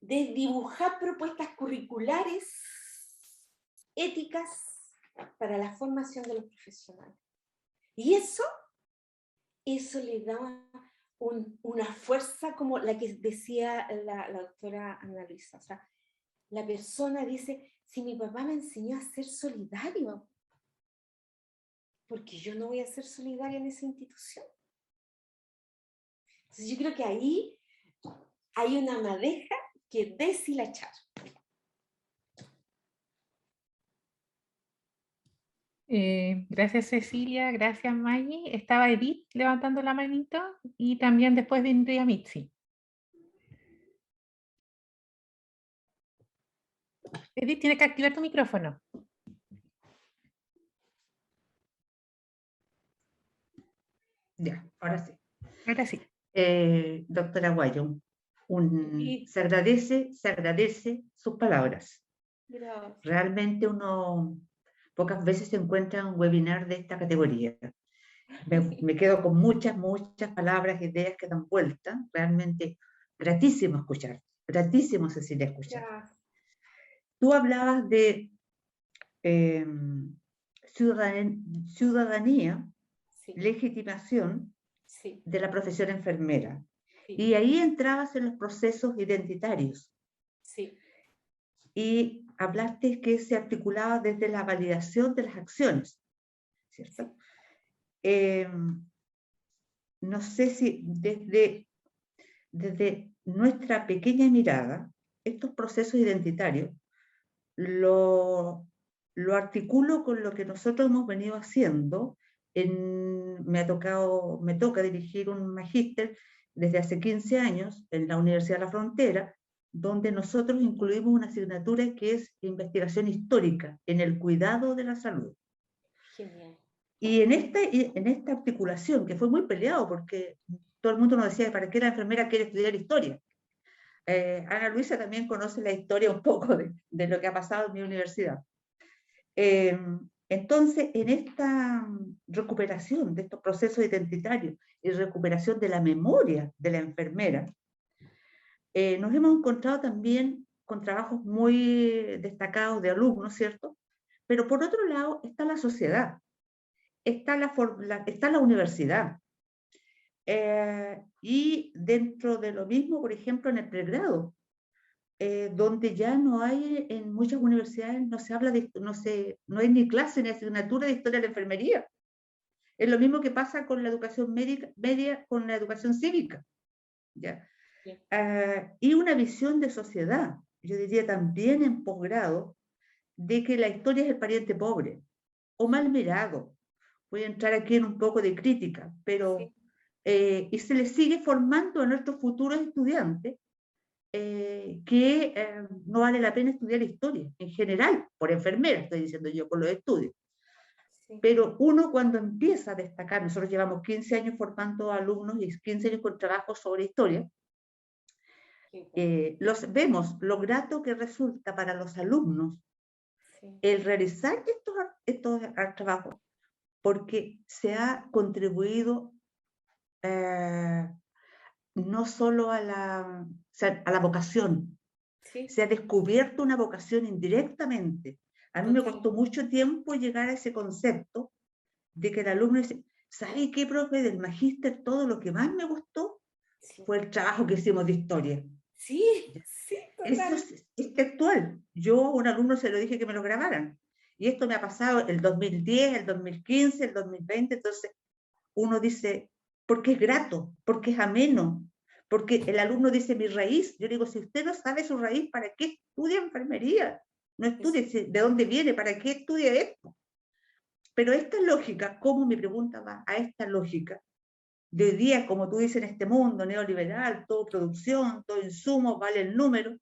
de dibujar propuestas curriculares éticas para la formación de los profesionales. Y eso le da una fuerza como la que decía la doctora Ana Luisa. O sea, la persona dice, si mi papá me enseñó a ser solidario, porque yo no voy a ser solidaria en esa institución. Entonces yo creo que ahí hay una madeja que deshilachar. Gracias Cecilia, gracias Maggie. Estaba Edith levantando la manito y también después vendría Mitzi. Edith, tiene que activar tu micrófono. Ya, ahora sí. Ahora sí. Doctora Guayo, se agradece sus palabras. Gracias. Realmente uno pocas veces se encuentra un webinar de esta categoría. Me quedo con muchas palabras, ideas que dan vuelta. Realmente gratísimo escuchar. Gratísimo, Cecilia, escuchar. Gracias. Tú hablabas de ciudadanía, Sí. legitimación Sí. de la profesión enfermera. Sí. Y ahí entrabas en los procesos identitarios. Sí. Y hablaste que se articulaba desde la validación de las acciones, ¿cierto? No sé si desde nuestra pequeña mirada, estos procesos identitarios lo articulo con lo que nosotros hemos venido haciendo. Me toca dirigir un magíster desde hace 15 años en la Universidad de la Frontera, donde nosotros incluimos una asignatura que es investigación histórica en el cuidado de la salud. Genial. Y en esta articulación, que fue muy peleado, porque todo el mundo nos decía, ¿para qué la enfermera quiere estudiar historia? Ana Luisa también conoce la historia un poco de lo que ha pasado en mi universidad. Entonces, en esta recuperación de estos procesos identitarios y recuperación de la memoria de la enfermera, nos hemos encontrado también con trabajos muy destacados de alumnos, ¿cierto? Pero por otro lado está la sociedad, está la universidad. Y dentro de lo mismo, por ejemplo, en el pregrado, donde ya no hay, en muchas universidades no se habla de, no hay ni clase ni asignatura de historia de la enfermería. Es lo mismo que pasa con la educación media con la educación cívica. ¿Ya? Sí. Y una visión de sociedad, yo diría también en posgrado, de que la historia es el pariente pobre, o mal mirado. Voy a entrar aquí en un poco de crítica, pero sí. Y se les sigue formando a nuestros futuros estudiantes que no vale la pena estudiar historia, en general, por enfermera, estoy diciendo yo, por los estudios. Sí. Pero uno cuando empieza a destacar, nosotros llevamos 15 años formando alumnos y 15 años con trabajos sobre historia, vemos lo grato que resulta para los alumnos sí. el realizar estos trabajos, porque se ha contribuido no solo a la vocación, sí. Se ha descubierto una vocación indirectamente. A mí me costó mucho tiempo llegar a ese concepto de que el alumno dice, ¿sabe qué, profe? Del magíster todo lo que más me gustó sí. fue el trabajo que hicimos de historia. Sí, sí, total. Eso es textual. Yo a un alumno se lo dije que me lo grabaran. Y esto me ha pasado el 2010, el 2015, el 2020. Entonces uno dice, porque es grato, porque es ameno, porque el alumno dice mi raíz. Yo digo, si usted no sabe su raíz, ¿para qué estudia enfermería? No estudie de dónde viene, ¿para qué estudia esto? Pero esta lógica, ¿cómo mi pregunta va a esta lógica? De hoy día, como tú dices, en este mundo neoliberal, todo producción, todo insumo, vale el número.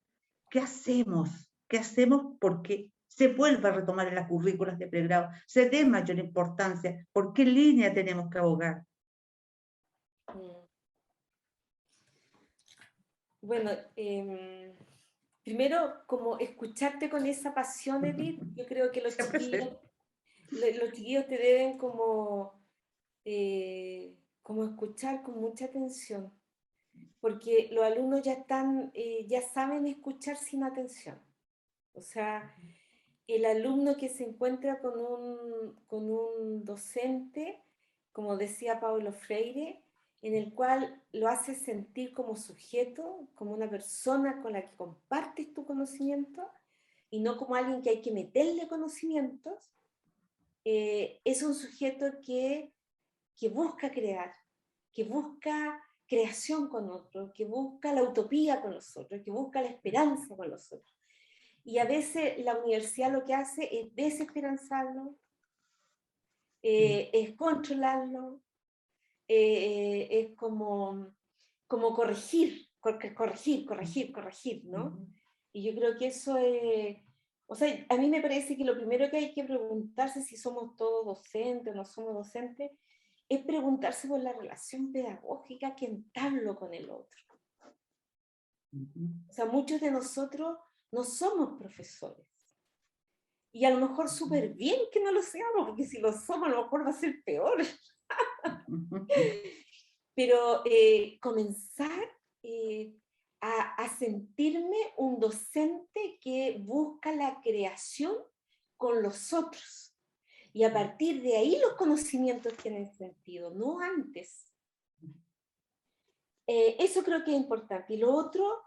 ¿Qué hacemos? ¿Qué hacemos? Porque se vuelva a retomar en las currículas de pregrado, se dé mayor importancia. ¿Por qué línea tenemos que abogar? Bueno, primero, como escucharte con esa pasión, Edith, yo creo que los chiquillos te deben como escuchar con mucha atención, porque los alumnos ya saben escuchar sin atención. O sea, el alumno que se encuentra con un docente, como decía Paulo Freire, en el cual lo haces sentir como sujeto, como una persona con la que compartes tu conocimiento, y no como alguien que hay que meterle conocimientos, es un sujeto que busca crear, que busca creación con otros, que busca la utopía con los otros, que busca la esperanza con los otros. Y a veces la universidad lo que hace es desesperanzarlo, es controlarlo, es como corregir, ¿no? Y yo creo que eso es... O sea, a mí me parece que lo primero que hay que preguntarse, si somos todos docentes o no somos docentes, es preguntarse por la relación pedagógica que entablo con el otro. O sea, muchos de nosotros no somos profesores. Y a lo mejor súper bien que no lo seamos, porque si lo somos a lo mejor va a ser peor. Pero comenzar a sentirme un docente que busca la creación con los otros. Y a partir de ahí los conocimientos tienen sentido, no antes. Eso creo que es importante. Y lo otro,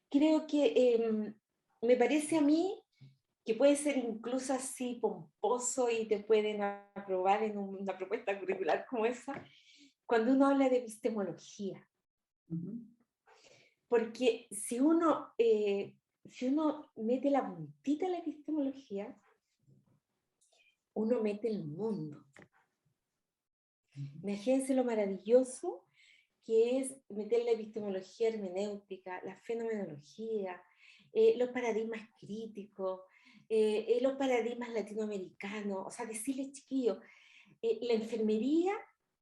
creo que me parece a mí que puede ser incluso así pomposo y te pueden aprobar en una propuesta curricular como esa, cuando uno habla de epistemología. Porque si uno mete la puntita en la epistemología, uno mete el mundo. Imagínense lo maravilloso que es meter la epistemología hermenéutica, la fenomenología, los paradigmas críticos, los paradigmas latinoamericanos. O sea, decirles, chiquillos, la enfermería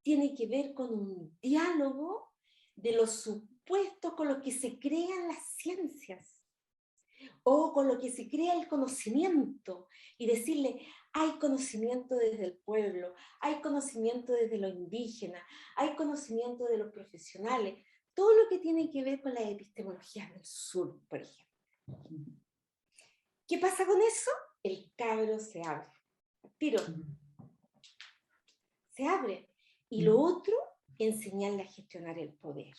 tiene que ver con un diálogo de los supuestos con los que se crean las ciencias o con lo que se crea el conocimiento, y decirle, hay conocimiento desde el pueblo, hay conocimiento desde lo indígena, hay conocimiento de los profesionales, todo lo que tiene que ver con las epistemologías del sur, por ejemplo. ¿Qué pasa con eso? El cabro se abre. Tiro. Se abre. Y lo otro, enseñarle a gestionar el poder.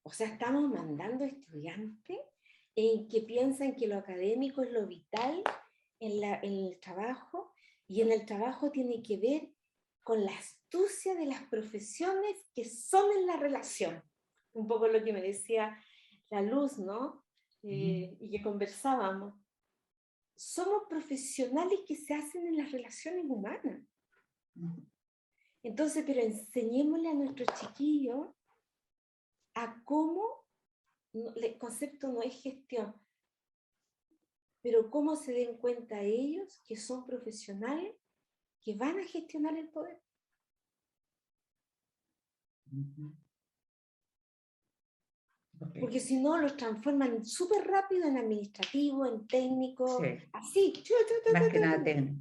O sea, estamos mandando estudiantes que piensan que lo académico es lo vital en el trabajo, y en el trabajo tiene que ver con la astucia de las profesiones que son en la relación. Un poco lo que me decía la Luz, ¿no? Y que conversábamos. Somos profesionales que se hacen en las relaciones humanas. Entonces, pero enseñémosle a nuestros chiquillos a cómo, el concepto no es gestión, pero cómo se den cuenta ellos que son profesionales que van a gestionar el poder. Porque si no, los transforman súper rápido en administrativo, en técnico, así. Más que nada técnico.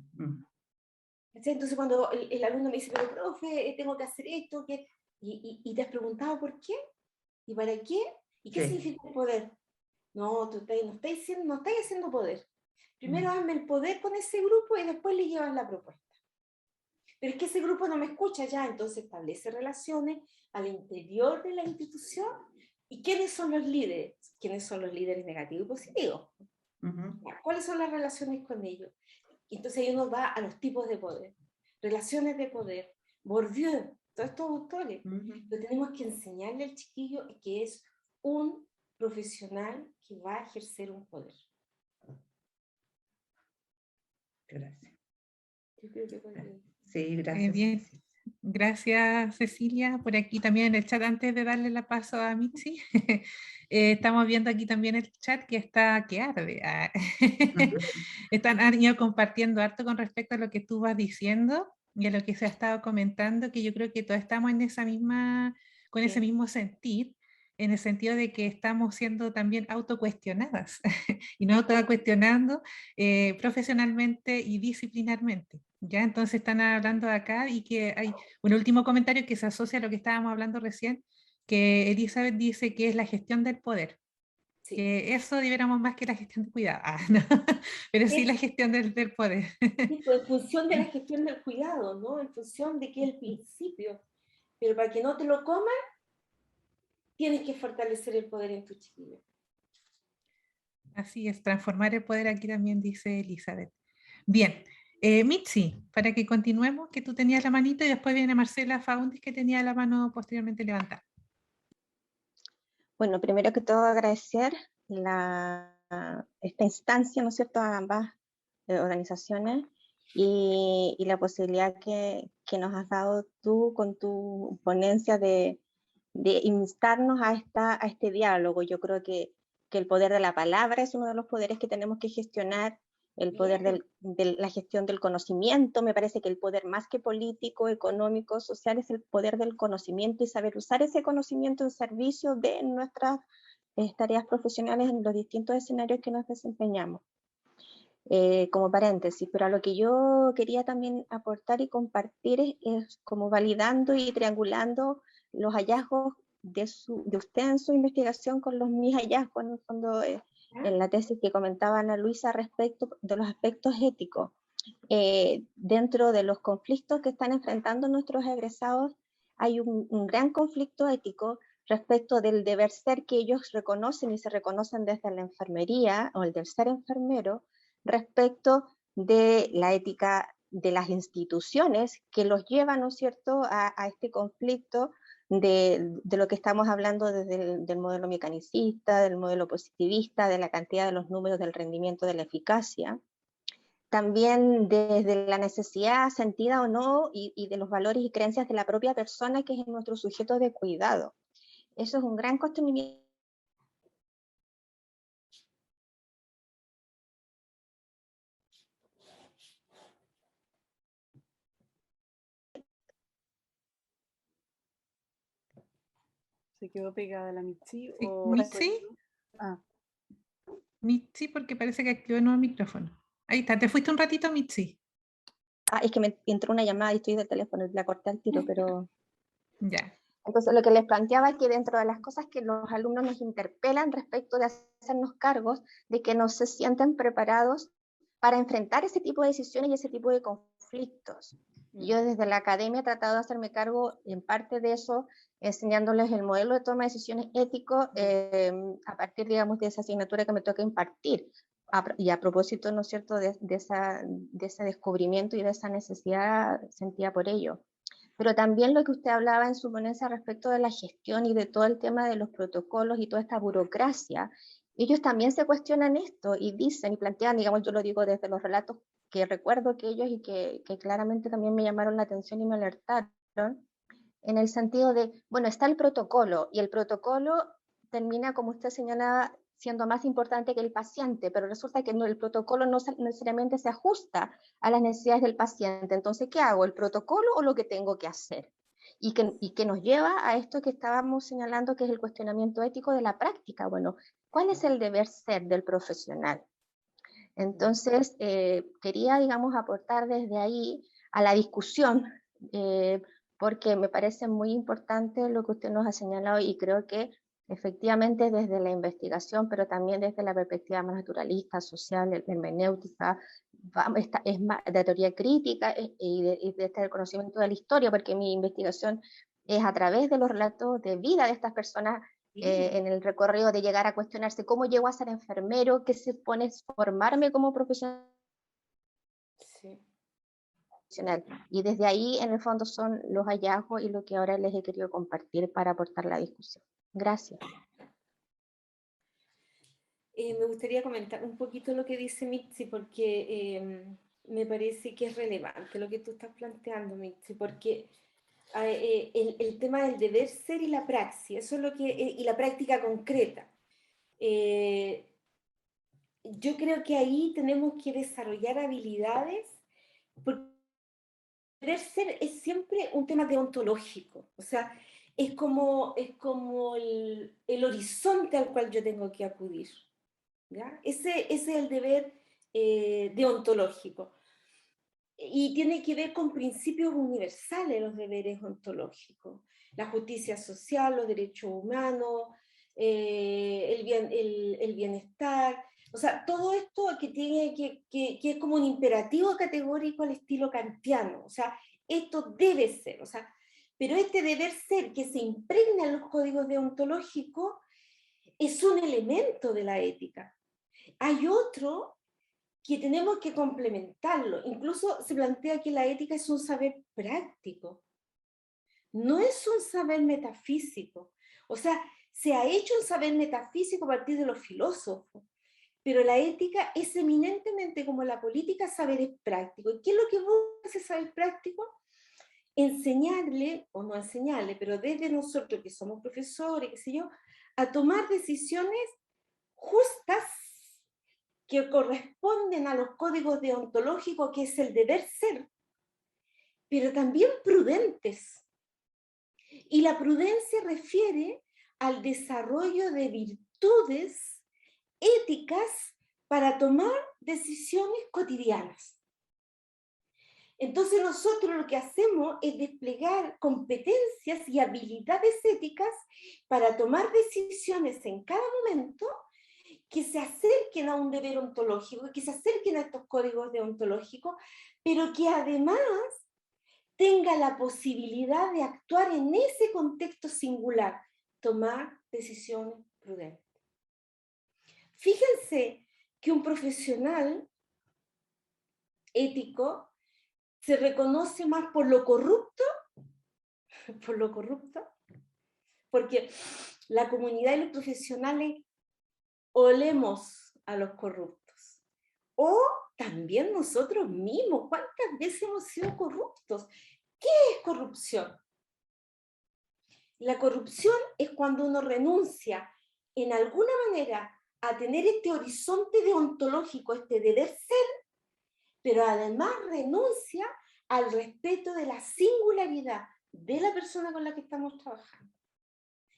Entonces cuando el alumno me dice, pero profe, tengo que hacer esto, y te has preguntado por qué, y para qué, y qué significa el poder. No, no estáis haciendo poder. Primero hazme el poder con ese grupo y después le llevas la propuesta. Pero es que ese grupo no me escucha ya, entonces establece relaciones al interior de la institución. ¿Y quiénes son los líderes? ¿Quiénes son los líderes negativos y positivos? ¿Cuáles son las relaciones con ellos? Y entonces ahí uno va a los tipos de poder, relaciones de poder, Bourdieu, todos estos autores. Pero tenemos que enseñarle al chiquillo que es un profesional que va a ejercer un poder. Gracias. Yo creo que sí, gracias. Bien. Gracias, Cecilia. Por aquí también en el chat, antes de darle la paso a Mitzi, estamos viendo aquí también el chat que arde. Han ido compartiendo harto con respecto a lo que tú vas diciendo y a lo que se ha estado comentando, que yo creo que todos estamos en con ese mismo sentir, en el sentido de que estamos siendo también autocuestionadas y no autocuestionando profesionalmente y disciplinarmente. ¿Ya? Entonces están hablando acá y que hay un último comentario que se asocia a lo que estábamos hablando recién, que Elizabeth dice que es la gestión del poder. Sí. Que eso debiéramos más que la gestión de cuidado. No. Pero sí la gestión del poder. Sí, pues en función de la gestión del cuidado, ¿no? En función de que es el principio. Pero para que no te lo coman, tienes que fortalecer el poder en tu chiquillo. Así es, transformar el poder aquí también dice Elizabeth. Bien. Mitzi, para que continuemos, que tú tenías la manita y después viene Marcela Faundis que tenía la mano posteriormente levantada. Bueno, primero que todo agradecer esta instancia, ¿no es cierto?, a ambas organizaciones y la posibilidad que nos has dado tú con tu ponencia de instarnos a este diálogo. Yo creo que el poder de la palabra es uno de los poderes que tenemos que gestionar. El poder de la gestión del conocimiento, me parece que el poder más que político, económico, social, es el poder del conocimiento y saber usar ese conocimiento en servicio de nuestras tareas profesionales en los distintos escenarios que nos desempeñamos. Como paréntesis, pero a lo que yo quería también aportar y compartir es como validando y triangulando los hallazgos de usted en su investigación con mis hallazgos, en el fondo, en la tesis que comentaba Ana Luisa respecto de los aspectos éticos. Dentro de los conflictos que están enfrentando nuestros egresados, hay un gran conflicto ético respecto del deber ser que ellos reconocen y se reconocen desde la enfermería o el del ser enfermero, respecto de la ética de las instituciones que los llevan, ¿no es cierto?, a este conflicto de lo que estamos hablando desde del modelo mecanicista, del modelo positivista, de la cantidad de los números, del rendimiento, de la eficacia. También desde la necesidad sentida o no y de los valores y creencias de la propia persona que es nuestro sujeto de cuidado. Eso es un gran cuestionamiento. ¿Se quedó pegada la Mitzi? Sí, ¿O ¿Mitzi? Mitzi, porque parece que activó el nuevo micrófono. Ahí está, ¿te fuiste un ratito, Mitzi? Es que me entró una llamada y estoy del teléfono, la corté al tiro, pero... Ya. Entonces, lo que les planteaba es que dentro de las cosas que los alumnos nos interpelan respecto de hacernos cargos, de que no se sienten preparados para enfrentar ese tipo de decisiones y ese tipo de conflictos. Yo desde la academia he tratado de hacerme cargo en parte de eso, enseñándoles el modelo de toma de decisiones ético a partir, digamos, de esa asignatura que me toca impartir. Y a propósito, ¿no es cierto?, de ese descubrimiento y de esa necesidad sentida por ello. Pero también lo que usted hablaba en su ponencia respecto de la gestión y de todo el tema de los protocolos y toda esta burocracia, ellos también se cuestionan esto y dicen y plantean, digamos, yo lo digo desde los relatos que recuerdo que ellos y que claramente también me llamaron la atención y me alertaron, en el sentido de, bueno, está el protocolo y el protocolo termina, como usted señalaba, siendo más importante que el paciente, pero resulta que el protocolo no necesariamente se ajusta a las necesidades del paciente. Entonces, ¿qué hago? ¿El protocolo o lo que tengo que hacer? Y que nos lleva a esto que estábamos señalando, que es el cuestionamiento ético de la práctica. Bueno, ¿cuál es el deber ser del profesional? Entonces, quería, digamos, aportar desde ahí a la discusión, porque me parece muy importante lo que usted nos ha señalado y creo que efectivamente desde la investigación, pero también desde la perspectiva más naturalista, social, hermenéutica, es más de teoría crítica y de este conocimiento de la historia, porque mi investigación es a través de los relatos de vida de estas personas en el recorrido de llegar a cuestionarse cómo llego a ser enfermero, qué se pone formarme como profesional. Sí. Y desde ahí, en el fondo, son los hallazgos y lo que ahora les he querido compartir para aportar la discusión. Gracias. Me gustaría comentar un poquito lo que dice Mitzi, porque me parece que es relevante lo que tú estás planteando, Mitzi, porque el tema del deber ser y la praxis, eso es lo que, y la práctica concreta. Yo creo que ahí tenemos que desarrollar habilidades, porque el deber ser es siempre un tema deontológico, o sea, es como el horizonte al cual yo tengo que acudir. ¿Ya? Ese es el deber deontológico. Y tiene que ver con principios universales los deberes ontológicos. La justicia social, los derechos humanos, el bienestar. O sea, todo esto que es como un imperativo categórico al estilo kantiano. O sea, esto debe ser. O sea, pero este deber ser que se impregna en los códigos deontológicos es un elemento de la ética. Hay otro que tenemos que complementarlo. Incluso se plantea que la ética es un saber práctico, no es un saber metafísico. O sea, se ha hecho un saber metafísico a partir de los filósofos, pero la ética es eminentemente como la política, saberes prácticos. ¿Y qué es lo que busca ese saber práctico? Enseñarle, o no enseñarle, pero desde nosotros que somos profesores, qué sé yo, a tomar decisiones justas que corresponden a los códigos deontológicos, que es el deber ser, pero también prudentes. Y la prudencia refiere al desarrollo de virtudes éticas para tomar decisiones cotidianas. Entonces nosotros lo que hacemos es desplegar competencias y habilidades éticas para tomar decisiones en cada momento que se acerquen a un deber ontológico, que se acerquen a estos códigos deontológicos, pero que además tenga la posibilidad de actuar en ese contexto singular, tomar decisiones prudentes. Fíjense que un profesional ético se reconoce más por lo corrupto, porque la comunidad y los profesionales olemos a los corruptos. O también nosotros mismos, ¿cuántas veces hemos sido corruptos? ¿Qué es corrupción? La corrupción es cuando uno renuncia en alguna manera a tener este horizonte deontológico, este deber ser, pero además renuncia al respeto de la singularidad de la persona con la que estamos trabajando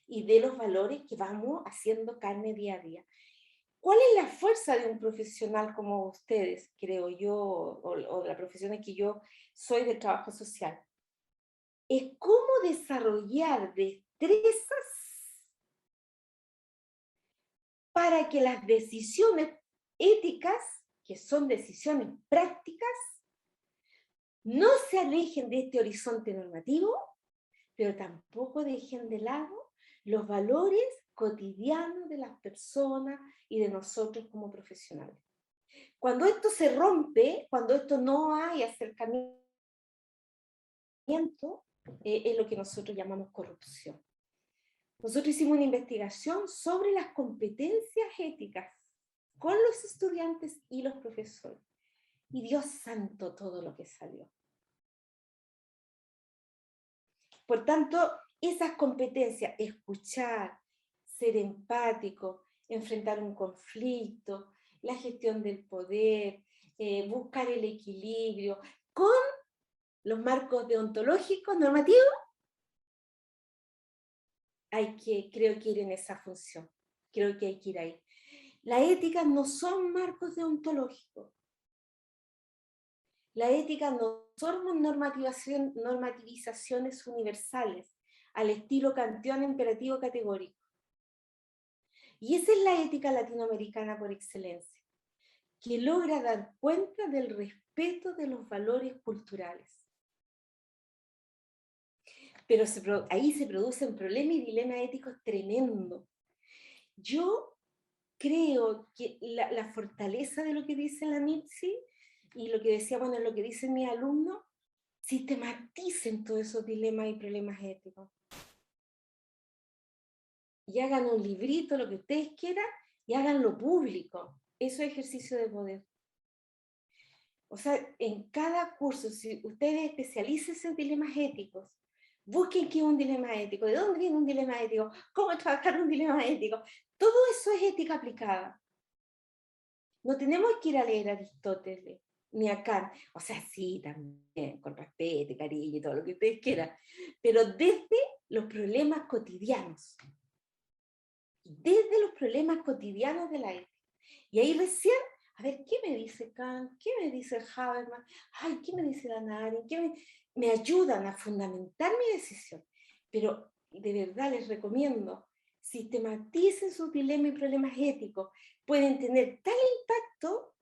y de los valores que vamos haciendo carne día a día. ¿Cuál es la fuerza de un profesional como ustedes, creo yo, o de la profesión en que yo soy del trabajo social? es cómo desarrollar destrezas para que las decisiones éticas, que son decisiones prácticas, no se alejen de este horizonte normativo, pero tampoco dejen de lado los valores cotidianos de las personas y de nosotros como profesionales. Cuando esto se rompe, cuando esto no hay acercamiento, es lo que nosotros llamamos corrupción. Nosotros hicimos una investigación sobre las competencias éticas con los estudiantes y los profesores. Y Dios santo todo lo que salió. Por tanto, esas competencias, escuchar, ser empático, enfrentar un conflicto, la gestión del poder, buscar el equilibrio, con los marcos deontológicos, normativos, creo que ir en esa función, creo que hay que ir ahí. La ética no son marcos deontológicos. La ética no son normativizaciones universales, al estilo kantiano imperativo categórico. Y esa es la ética latinoamericana por excelencia, que logra dar cuenta del respeto de los valores culturales. Pero ahí se producen problemas y dilemas éticos tremendos. Yo creo que la fortaleza de lo que dice la MIPSI y lo que decía, bueno, lo que dicen mis alumnos, sistematicen todos esos dilemas y problemas éticos. Y hagan un librito, lo que ustedes quieran, y háganlo público. Eso es ejercicio de poder. O sea, en cada curso, si ustedes especialicen en dilemas éticos, busquen qué es un dilema ético, de dónde viene un dilema ético, cómo trabajar un dilema ético. Todo eso es ética aplicada. No tenemos que ir a leer a Aristóteles, ni a Kant. O sea, sí, también, con respeto, cariño y todo lo que ustedes quieran. Pero desde los problemas cotidianos. Desde los problemas cotidianos de la ética. Y ahí recién, a ver, ¿qué me dice Kant? ¿Qué me dice Habermas? Ay, ¿qué me dice Hannah Arendt? Me ayudan a fundamentar mi decisión. Pero de verdad les recomiendo, sistematicen sus dilemas y problemas éticos. Pueden tener tal impacto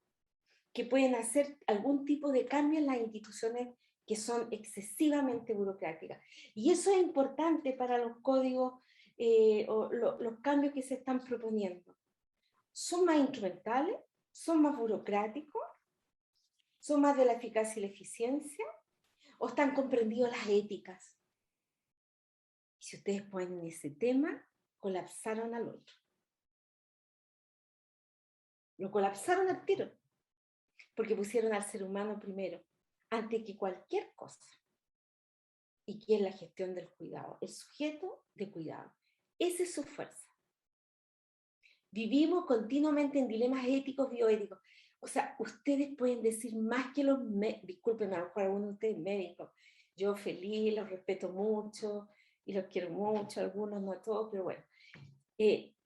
que pueden hacer algún tipo de cambio en las instituciones que son excesivamente burocráticas. Y eso es importante para los códigos o los cambios que se están proponiendo. ¿Son más instrumentales? ¿Son más burocráticos? ¿Son más de la eficacia y la eficiencia? ¿O están comprendidas las éticas? Si ustedes ponen ese tema, colapsaron al otro. Lo colapsaron al tiro, porque pusieron al ser humano primero, antes que cualquier cosa. Y que es la gestión del cuidado, el sujeto de cuidado. Esa es su fuerza. Vivimos continuamente en dilemas éticos, bioéticos. O sea, ustedes pueden decir más que los disculpen, a lo mejor algunos de ustedes médicos. Yo feliz, los respeto mucho y los quiero mucho, algunos no a todos, pero bueno.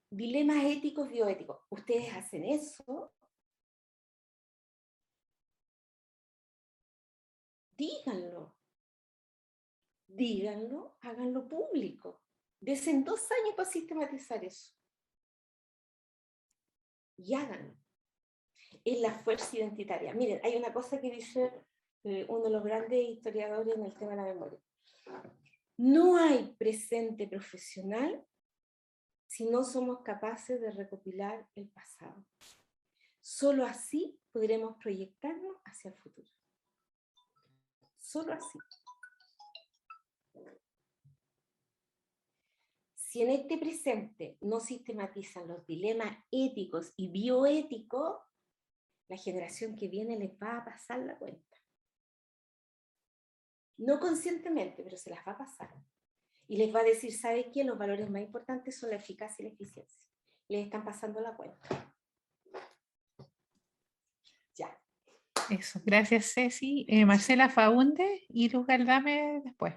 Dilemas éticos, bioéticos. ¿Ustedes hacen eso? Díganlo. Díganlo, háganlo público. Desen 2 años para sistematizar eso. Y háganlo. Es la fuerza identitaria. Miren, hay una cosa que dice uno de los grandes historiadores en el tema de la memoria. No hay presente profesional si no somos capaces de recopilar el pasado. Solo así podremos proyectarnos hacia el futuro. Solo así. Si en este presente no sistematizan los dilemas éticos y bioéticos, la generación que viene les va a pasar la cuenta. No conscientemente, pero se las va a pasar. Y les va a decir, ¿sabe qué? Los valores más importantes son la eficacia y la eficiencia. Les están pasando la cuenta. Ya. Eso, gracias Ceci. Marcela Faunde y Luz Galdame después.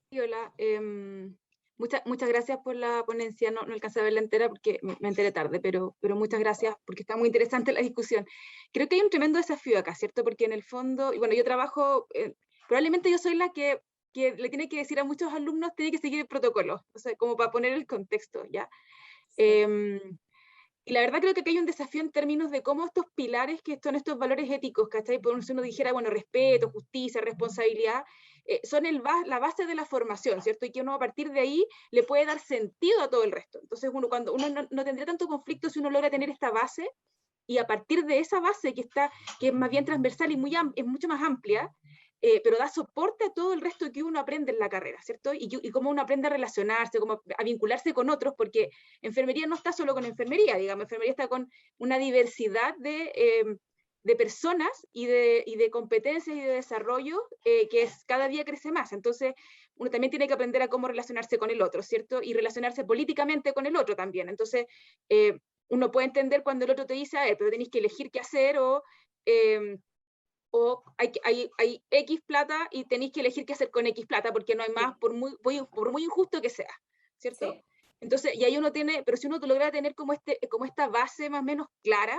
Sí, hola, muchas gracias por la ponencia, no alcancé a verla entera porque me enteré tarde, pero muchas gracias porque está muy interesante la discusión. Creo que hay un tremendo desafío acá, ¿cierto? Porque en el fondo, y bueno, yo trabajo, probablemente yo soy la que que le tiene que decir a muchos alumnos, tiene que seguir el protocolo, o sea, como para poner el contexto, ¿ya? Y la verdad creo que aquí hay un desafío en términos de cómo estos pilares, que son estos valores éticos, ¿cachai? Por si uno dijera, bueno, respeto, justicia, responsabilidad, son la base de la formación, ¿cierto? Y que uno a partir de ahí le puede dar sentido a todo el resto. Entonces, cuando uno no tendría tanto conflicto si uno logra tener esta base, y a partir de esa base que es más bien transversal y es mucho más amplia, pero da soporte a todo el resto que uno aprende en la carrera, ¿cierto? Y cómo uno aprende a relacionarse, cómo a vincularse con otros, porque enfermería no está solo con enfermería, digamos, enfermería está con una diversidad de personas y de competencias y de desarrollo que cada día crece más. Entonces, uno también tiene que aprender a cómo relacionarse con el otro, ¿cierto? Y relacionarse políticamente con el otro también. Entonces, uno puede entender cuando el otro te dice, a ver, pero tenéis que elegir qué hacer, o hay X plata y tenéis que elegir qué hacer con X plata, porque no hay más, por muy injusto que sea, ¿cierto? Sí. Entonces, y ahí uno tiene, pero si uno logra tener como esta base más o menos clara,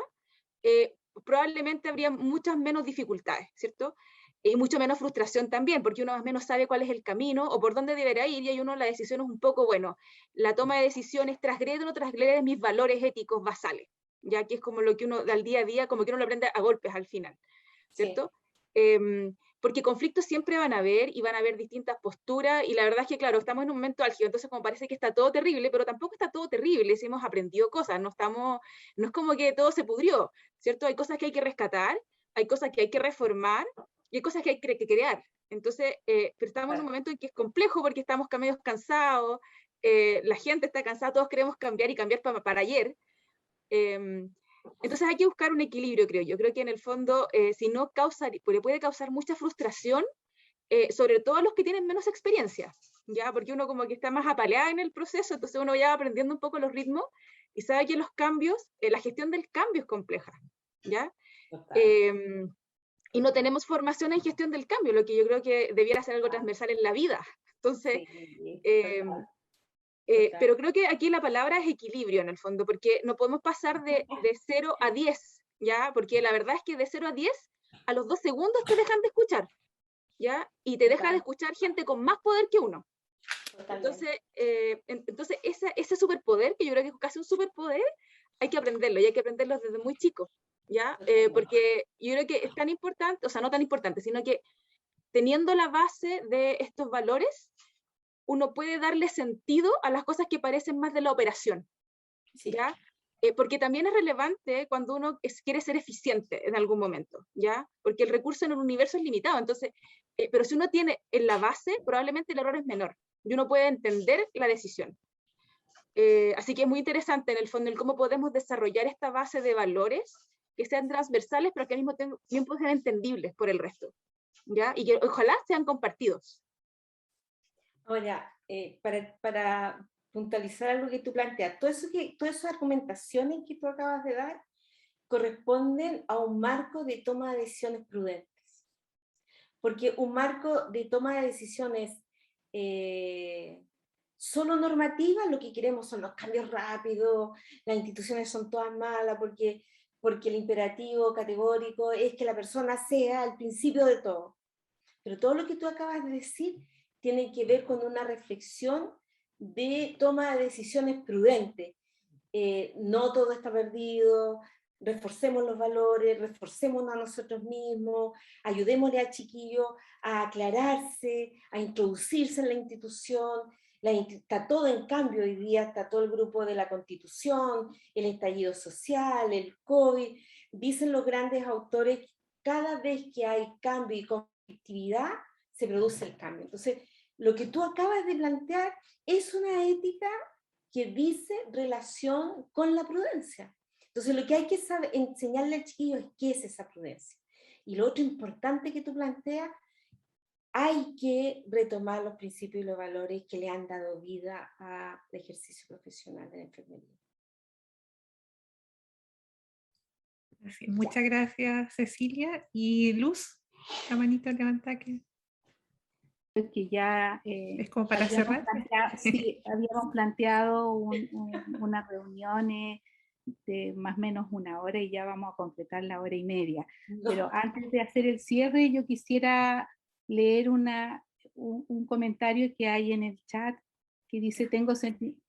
probablemente habría muchas menos dificultades, ¿cierto? Y mucho menos frustración también, porque uno más o menos sabe cuál es el camino o por dónde deberá ir, y ahí la decisión es un poco, bueno, la toma de decisiones transgrede o no transgrede mis valores éticos basales, ya que es como lo que uno al día a día, como que uno lo aprende a golpes al final, ¿cierto? Sí. Porque conflictos siempre van a haber, y van a haber distintas posturas, y la verdad es que, claro, estamos en un momento álgido, entonces como parece que está todo terrible, pero tampoco está todo terrible, si hemos aprendido cosas, no es como que todo se pudrió, ¿cierto? Hay cosas que hay que rescatar, hay cosas que hay que reformar, y hay cosas que hay que crear. Entonces, pero estamos en un momento en que es complejo, porque estamos medio cansados, la gente está cansada, todos queremos cambiar, y cambiar para ayer. Entonces hay que buscar un equilibrio, creo yo. Creo que en el fondo, si no le puede causar mucha frustración, sobre todo a los que tienen menos experiencia, ¿ya? Porque uno como que está más apaleado en el proceso, entonces uno ya va aprendiendo un poco los ritmos, y sabe que los cambios, la gestión del cambio es compleja, ¿ya? Y no tenemos formación en gestión del cambio, lo que yo creo que debiera ser algo transversal en la vida. Entonces, pero creo que aquí la palabra es equilibrio en el fondo, porque no podemos pasar de 0 a 10, ¿ya? Porque la verdad es que de 0 a 10, a los 2 segundos te dejan de escuchar, ¿ya? Y te deja de escuchar gente con más poder que uno. Entonces, ese superpoder, que yo creo que es casi un superpoder, hay que aprenderlo, y hay que aprenderlo desde muy chico, ¿ya? Porque yo creo que es tan importante, o sea, no tan importante, sino que teniendo la base de estos valores, uno puede darle sentido a las cosas que parecen más de la operación, ¿ya? Porque también es relevante cuando uno quiere ser eficiente en algún momento, ¿ya? Porque el recurso en el universo es limitado, entonces, pero si uno tiene en la base, probablemente el error es menor, y uno puede entender la decisión. Así que es muy interesante en el fondo el cómo podemos desarrollar esta base de valores que sean transversales, pero que al mismo tiempo sean entendibles por el resto, ¿ya? Y que ojalá sean compartidos. Ahora, para puntualizar algo que tú planteas, todas esas argumentaciones que tú acabas de dar corresponden a un marco de toma de decisiones prudentes. Porque un marco de toma de decisiones solo normativa, lo que queremos son los cambios rápidos, las instituciones son todas malas, porque el imperativo categórico es que la persona sea el principio de todo. Pero todo lo que tú acabas de decir tiene que ver con una reflexión de toma de decisiones prudentes. No todo está perdido, reforcemos los valores, reforcémonos a nosotros mismos, ayudémosle al chiquillo a aclararse, a introducirse en la institución. Está todo en cambio hoy día, está todo el grupo de la Constitución, el estallido social, el COVID. Dicen los grandes autores, cada vez que hay cambio y conflictividad, se produce el cambio. Entonces, lo que tú acabas de plantear es una ética que dice relación con la prudencia. Entonces, lo que hay que saber, enseñarle al chiquillo es qué es esa prudencia. Y lo otro importante que tú planteas, hay que retomar los principios y los valores que le han dado vida al ejercicio profesional de la enfermería. Muchas gracias, Cecilia. Y Luz, la manita levantada que ya es como para cerrar. Sí, habíamos planteado una reunión de más o menos 1 hora, y ya vamos a completar la 1 hora y media. Pero antes de hacer el cierre, yo quisiera leer un comentario que hay en el chat que dice,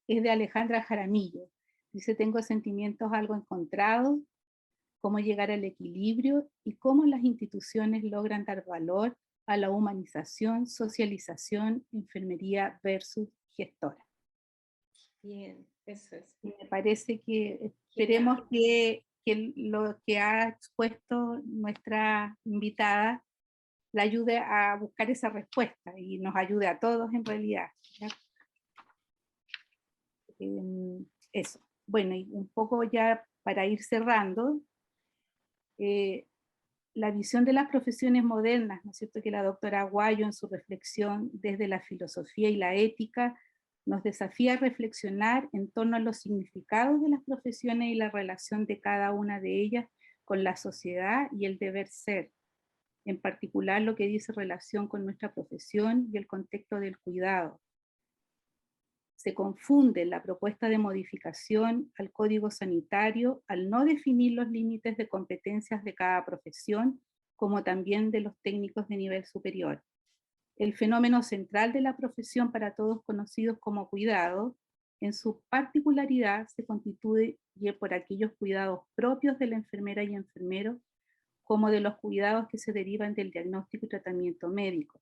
es de Alejandra Jaramillo. Dice, tengo sentimientos algo encontrados, cómo llegar al equilibrio y cómo las instituciones logran dar valor a la humanización, socialización, enfermería versus gestora. Bien, eso es. Y me parece que esperemos que lo que ha expuesto nuestra invitada la ayude a buscar esa respuesta y nos ayude a todos en realidad. Eso. Bueno, y un poco ya para ir cerrando, la visión de las profesiones modernas, ¿no es cierto?, que la doctora Aguayo en su reflexión desde la filosofía y la ética nos desafía a reflexionar en torno a los significados de las profesiones y la relación de cada una de ellas con la sociedad y el deber ser. En particular lo que dice relación con nuestra profesión y el contexto del cuidado. Se confunde la propuesta de modificación al Código Sanitario al no definir los límites de competencias de cada profesión, como también de los técnicos de nivel superior. El fenómeno central de la profesión para todos conocidos como cuidado, en su particularidad se constituye por aquellos cuidados propios de la enfermera y enfermero, como de los cuidados que se derivan del diagnóstico y tratamiento médico.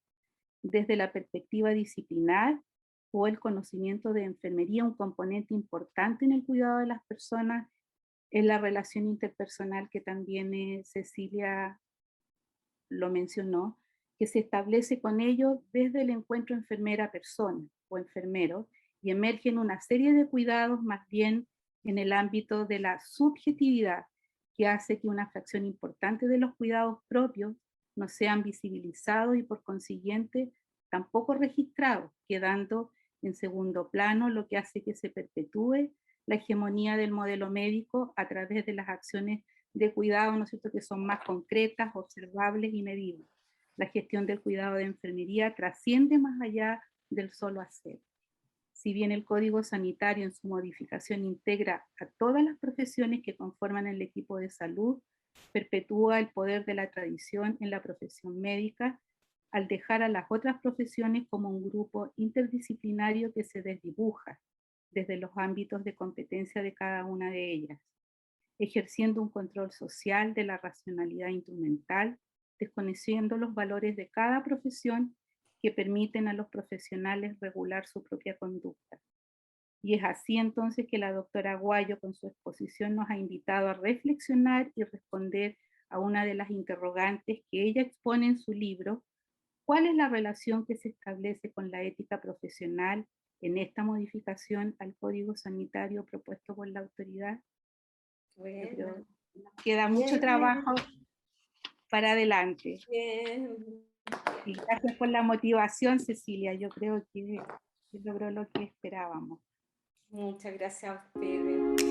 Desde la perspectiva disciplinar o el conocimiento de enfermería, un componente importante en el cuidado de las personas es la relación interpersonal que también Cecilia lo mencionó, que se establece con ellos desde el encuentro enfermera-persona o enfermero y emergen una serie de cuidados más bien en el ámbito de la subjetividad, que hace que una fracción importante de los cuidados propios no sean visibilizados y por consiguiente tampoco registrados, quedando en segundo plano, lo que hace que se perpetúe la hegemonía del modelo médico a través de las acciones de cuidado, ¿no es cierto?, que son más concretas, observables y medibles. La gestión del cuidado de enfermería trasciende más allá del solo hacer. Si bien el Código Sanitario en su modificación integra a todas las profesiones que conforman el equipo de salud, perpetúa el poder de la tradición en la profesión médica al dejar a las otras profesiones como un grupo interdisciplinario que se desdibuja desde los ámbitos de competencia de cada una de ellas, ejerciendo un control social de la racionalidad instrumental, desconociendo los valores de cada profesión que permiten a los profesionales regular su propia conducta. Y es así entonces que la doctora Aguayo con su exposición nos ha invitado a reflexionar y responder a una de las interrogantes que ella expone en su libro: ¿cuál es la relación que se establece con la ética profesional en esta modificación al Código Sanitario propuesto por la autoridad? Bueno, nos queda mucho trabajo para adelante. Bien. Y gracias por la motivación, Cecilia. Yo creo que logró lo que esperábamos. Muchas gracias a ustedes.